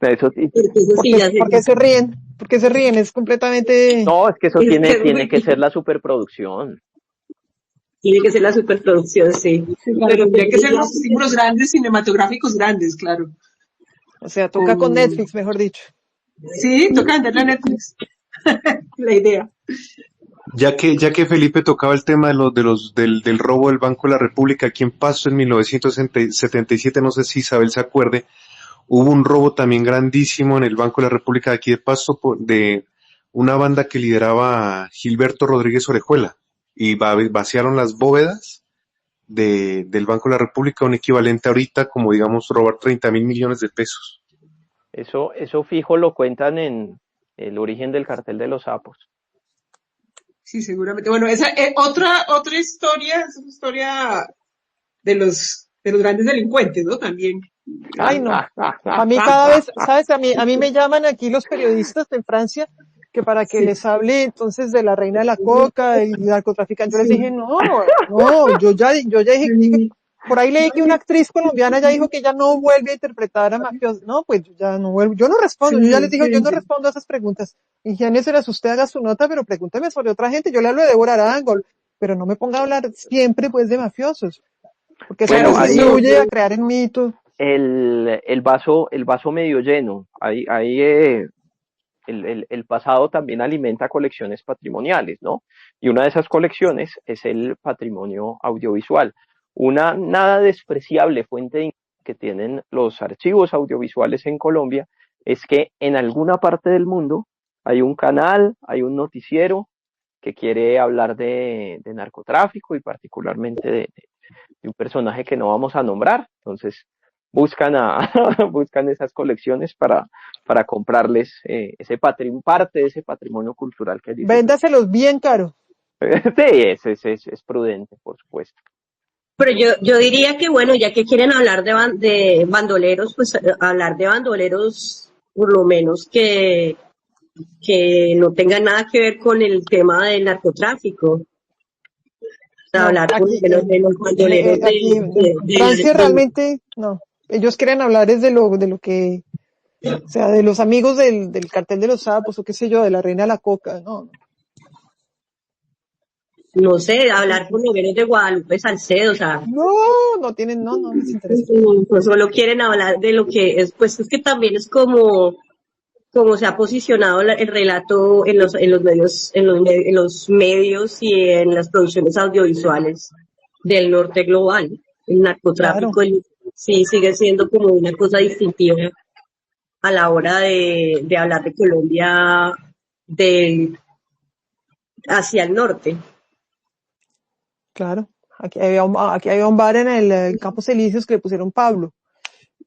Speaker 3: Eso,
Speaker 1: ¿Por qué se ríen? ¿Por qué se ríen? Es completamente...
Speaker 3: No, es que eso tiene que ser la superproducción.
Speaker 9: Tiene que ser la superproducción, sí.
Speaker 2: Pero tendría que ser los estímulos grandes, cinematográficos grandes, claro.
Speaker 1: O sea, toca con Netflix, mejor dicho.
Speaker 2: Sí, toca venderle a Netflix. La idea.
Speaker 4: Ya que Felipe tocaba el tema del robo del Banco de la República aquí en Pasto en 1977, no sé si Isabel se acuerde, hubo un robo también grandísimo en el Banco de la República de aquí de Pasto de una banda que lideraba Gilberto Rodríguez Orejuela y vaciaron las bóvedas del Banco de la República, un equivalente ahorita como digamos robar 30.000 millones de pesos.
Speaker 3: Eso fijo lo cuentan en El origen del cartel de los sapos.
Speaker 2: Sí, seguramente. Bueno, esa es otra historia, es una historia de los grandes delincuentes, ¿no? También.
Speaker 1: Ay, no. A mí cada vez, ¿sabes? A mí me llaman aquí los periodistas en Francia que para que les hable entonces de la reina de la coca y narcotraficante. Yo les dije, no, yo ya dije, por ahí leí que una actriz colombiana ya dijo que ella no vuelve a interpretar a mafiosos. No, pues yo ya no vuelvo, yo no respondo, yo ya les dije, yo no respondo a esas preguntas. Ingeniero, usted haga su nota, pero pregúnteme sobre otra gente. Yo le hablo de Débora Arango, pero no me ponga a hablar siempre pues de mafiosos. Porque eso nos contribuye a crear el mito.
Speaker 3: El vaso medio lleno. El pasado también alimenta colecciones patrimoniales, ¿no? Y una de esas colecciones es el patrimonio audiovisual. Una nada despreciable fuente que tienen los archivos audiovisuales en Colombia es que en alguna parte del mundo hay un canal, hay un noticiero que quiere hablar de narcotráfico y particularmente de un personaje que no vamos a nombrar. Entonces buscan esas colecciones para comprarles parte de ese patrimonio cultural que dice.
Speaker 1: Véndaselos bien caro.
Speaker 3: Sí, es prudente, por supuesto.
Speaker 9: Pero yo diría que, bueno, ya que quieren hablar de bandoleros, pues hablar de bandoleros por lo menos que no tengan nada que ver con el tema del narcotráfico. para
Speaker 1: No,
Speaker 9: hablar por lo
Speaker 1: aquí,
Speaker 9: menos de los bandoleros
Speaker 1: aquí en Francia realmente, no. Ellos quieren hablar es de lo que, o sea, de los amigos del cartel de los sapos o qué sé yo, de la reina de la coca, no.
Speaker 9: no sé,
Speaker 1: Sí,
Speaker 9: hablar
Speaker 1: sí.
Speaker 9: por lo menos de Guadalupe Salcedo, o sea,
Speaker 1: No tienen, no les interesa.
Speaker 9: pues solo quieren hablar de lo que es, pues es que también es como se ha posicionado el relato en los medios, en los medios y en las producciones audiovisuales del norte global. El
Speaker 1: Claro,
Speaker 9: narcotráfico sí sigue siendo como una cosa distintiva a la hora de hablar de Colombia de, hacia el norte.
Speaker 1: claro. Aquí había un bar en el Campos Elíseos que le pusieron Pablo.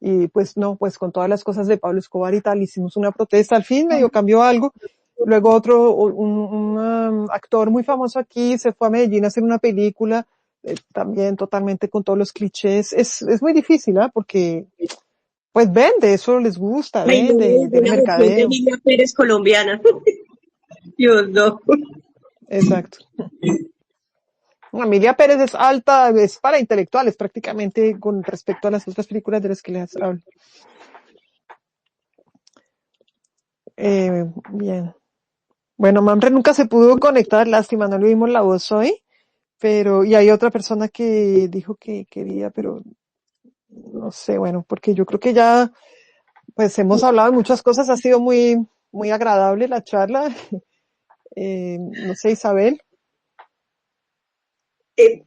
Speaker 1: Y pues no, pues con todas las cosas de Pablo Escobar y tal, hicimos una protesta, al fin medio cambió algo. Luego un actor muy famoso aquí se fue a Medellín a hacer una película, también totalmente con todos los clichés. Es muy difícil, ¿ah? Porque pues vende, eso les gusta,
Speaker 9: Ay, no,
Speaker 1: vende
Speaker 9: una versión de
Speaker 1: mercadeo.
Speaker 9: Emilia Pérez colombiana. Dios, no.
Speaker 1: Exacto. Emilia Pérez es alta, es para intelectuales prácticamente con respecto a las otras películas de las que les hablo. Bien. Bueno, Mamre nunca se pudo conectar, lástima, no le vimos la voz hoy, pero, y hay otra persona que dijo que quería, pero no sé, bueno, porque yo creo que ya, pues hemos hablado de muchas cosas, ha sido muy agradable la charla. No sé, Isabel.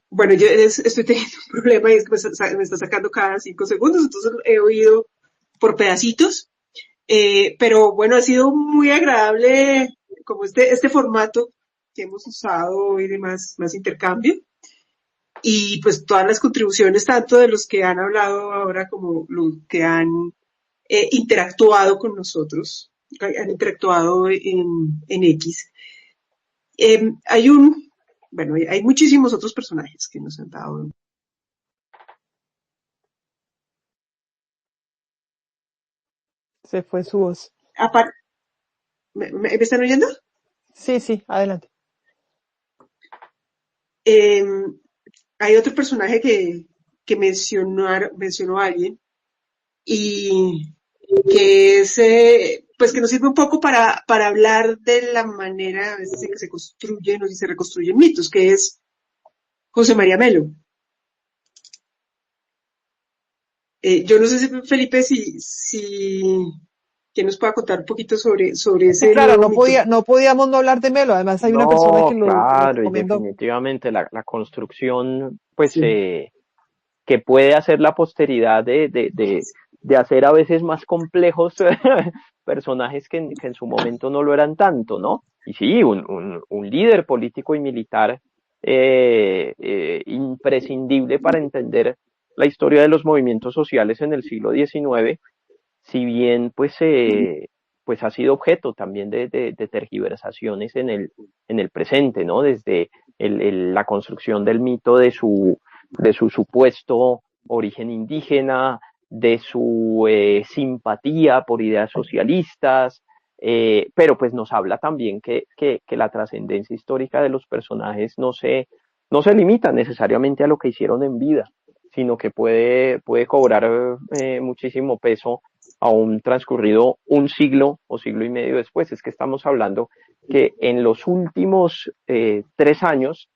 Speaker 2: Bueno, yo estoy teniendo un problema y es que me está sacando cada 5 segundos, entonces he oído por pedacitos. Pero bueno, ha sido muy agradable como este formato que hemos usado y demás, más intercambio. Y pues todas las contribuciones, tanto de los que han hablado ahora como los que han interactuado con nosotros, han interactuado en X. Hay bueno, hay muchísimos otros personajes que nos han dado.
Speaker 1: Se fue su voz.
Speaker 2: ¿Me están oyendo?
Speaker 1: Sí, adelante.
Speaker 2: Hay otro personaje que mencionó alguien y que es, pues que nos sirve un poco para hablar de la manera a veces en que se construyen o si se reconstruyen mitos, que es José María Melo. Yo no sé si Felipe, que nos pueda contar un poquito sobre
Speaker 1: Sí,
Speaker 2: ese
Speaker 1: claro,
Speaker 2: nuevo mito.
Speaker 1: no podíamos no hablar de Melo, además hay una persona
Speaker 3: No,
Speaker 1: que lo
Speaker 3: claro, y
Speaker 1: recomendó.
Speaker 3: definitivamente la construcción, pues,
Speaker 2: Sí.
Speaker 3: que puede hacer la posteridad de hacer a veces más complejos personajes que en su momento no lo eran tanto, ¿no? Y sí, un líder político y militar imprescindible para entender la historia de los movimientos sociales en el siglo XIX, si bien pues ha sido objeto también de tergiversaciones en el presente, ¿no? Desde la construcción del mito de su supuesto origen indígena, de su simpatía por ideas socialistas, pero pues nos habla también que la trascendencia histórica de los personajes no se limita necesariamente a lo que hicieron en vida, sino que puede cobrar muchísimo peso aún transcurrido un siglo o siglo y medio después. Es que estamos hablando que en los últimos 3 años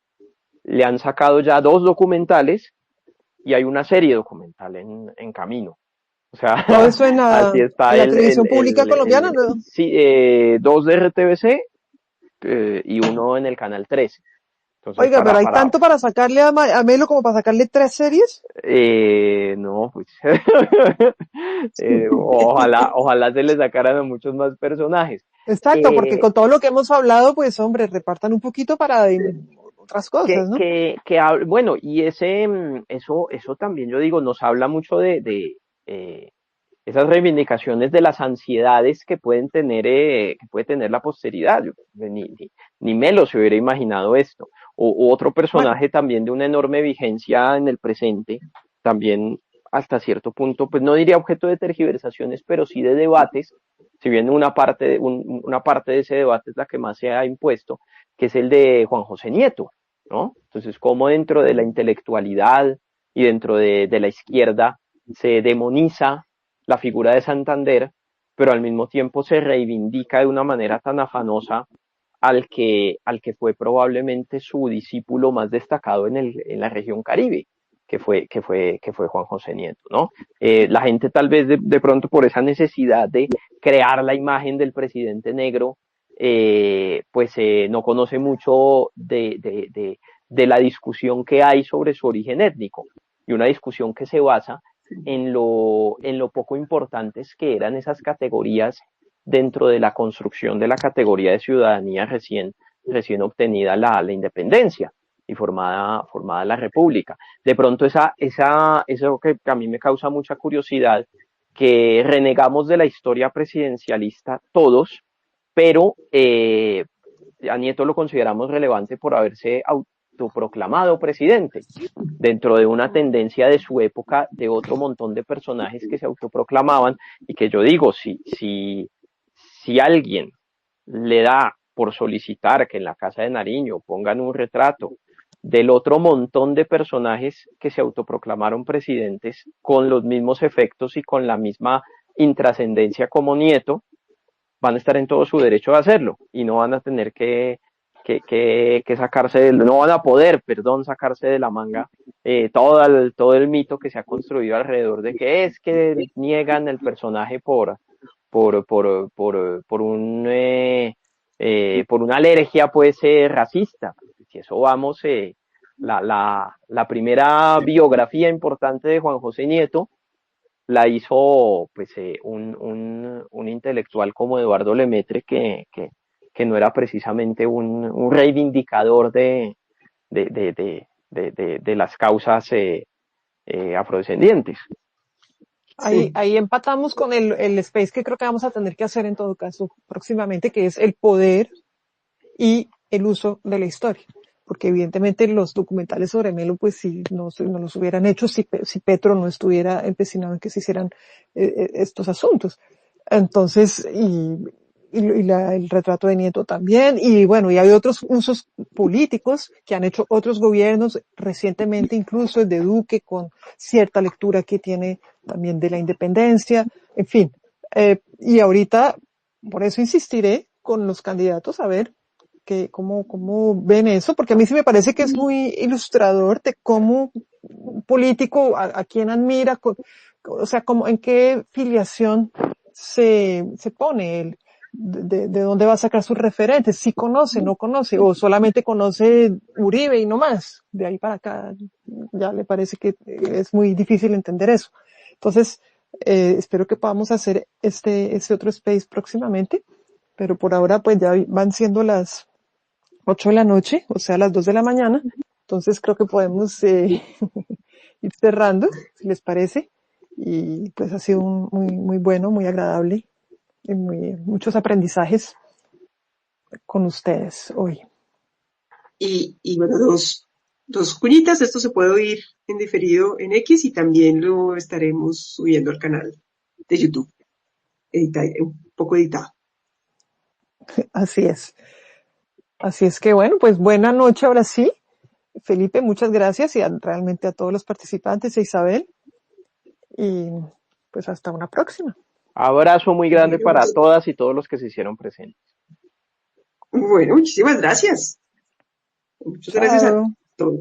Speaker 3: le han sacado ya 2 documentales y hay una serie documental en camino. O sea,
Speaker 1: Todo eso
Speaker 3: así está
Speaker 1: en la televisión pública colombiana, ¿no?
Speaker 3: sí, 2 de RTBC y uno en el canal 13. Entonces,
Speaker 1: Oiga, pero hay tanto para sacarle a Melo como para sacarle 3 series.
Speaker 3: no, pues, ojalá se le sacaran a muchos más personajes.
Speaker 1: Exacto, porque con todo lo que hemos hablado, pues hombre, repartan un poquito para otras cosas, ¿no?
Speaker 3: Bueno, y eso también yo digo, nos habla mucho de esas reivindicaciones de las ansiedades que puede tener la posteridad. Ni Melo se hubiera imaginado esto. O otro
Speaker 1: Bueno,
Speaker 3: personaje también de una enorme vigencia en el presente, también hasta cierto punto, pues no diría objeto de tergiversaciones, pero sí de debates, si bien una parte de ese debate es la que más se ha impuesto, que es el de Juan José Nieto, ¿no? Entonces, cómo dentro de la intelectualidad y dentro de la izquierda se demoniza la figura de Santander, pero al mismo tiempo se reivindica de una manera tan afanosa al que fue probablemente su discípulo más destacado en la región Caribe, que fue Juan José Nieto, ¿no? La gente tal vez de pronto por esa necesidad de crear la imagen del presidente negro, no conoce mucho de la discusión que hay sobre su origen étnico, y una discusión que se basa en lo poco importantes que eran esas categorías dentro de la construcción de la categoría de ciudadanía recién obtenida la independencia y formada la república. De pronto eso que a mí me causa mucha curiosidad, que renegamos de la historia presidencialista todos, pero a Nieto lo consideramos relevante por haberse autoproclamado presidente, dentro de una tendencia de su época de otro montón de personajes que se autoproclamaban, y que yo digo, si alguien le da por solicitar que en la Casa de Nariño pongan un retrato del otro montón de personajes que se autoproclamaron presidentes con los mismos efectos y con la misma intrascendencia como Nieto, van a estar en todo su derecho de hacerlo y no van a tener que sacarse, no van a poder, sacarse de la manga todo el mito que se ha construido alrededor de que es que niegan el personaje por una alergia, pues, racista. Si eso vamos, la primera biografía importante de Juan José Nieto la hizo, pues, un intelectual como Eduardo Lemaitre, que no era precisamente un reivindicador de las causas afrodescendientes.
Speaker 1: Ahí empatamos con el space que creo que vamos a tener que hacer en todo caso próximamente, que es el poder y el uso de la historia. Porque evidentemente los documentales sobre Melo, pues si no los hubieran hecho, si Petro no estuviera empecinado en que se hicieran estos asuntos. Entonces, el retrato de Nieto también, y bueno, y hay otros usos políticos que han hecho otros gobiernos recientemente, incluso el de Duque, con cierta lectura que tiene también de la independencia, en fin. Y ahorita, por eso insistiré con los candidatos a ver cómo ven eso, porque a mí sí me parece que es muy ilustrador de cómo un político a quien admira, o sea, en qué filiación se pone él, de dónde va a sacar sus referentes, si conoce, no conoce, o solamente conoce Uribe y no más, de ahí para acá ya le parece que es muy difícil entender eso. Entonces, espero que podamos hacer este otro space próximamente, pero por ahora pues ya van siendo las 8 de la noche, o sea, las 2 de la mañana, entonces creo que podemos ir cerrando, si les parece, y pues ha sido muy, muy bueno, muy agradable, y muchos aprendizajes con ustedes hoy.
Speaker 2: Y bueno, dos cuñitas, esto se puede oír en diferido en X y también lo estaremos subiendo al canal de YouTube, un poco editado.
Speaker 1: Así es. Así es que bueno, pues buena noche ahora sí. Felipe, muchas gracias, y realmente a todos los participantes, a Isabel, y pues hasta una próxima.
Speaker 3: Abrazo muy grande para todas y todos los que se hicieron presentes.
Speaker 2: Bueno, muchísimas gracias. Muchas gracias a todos.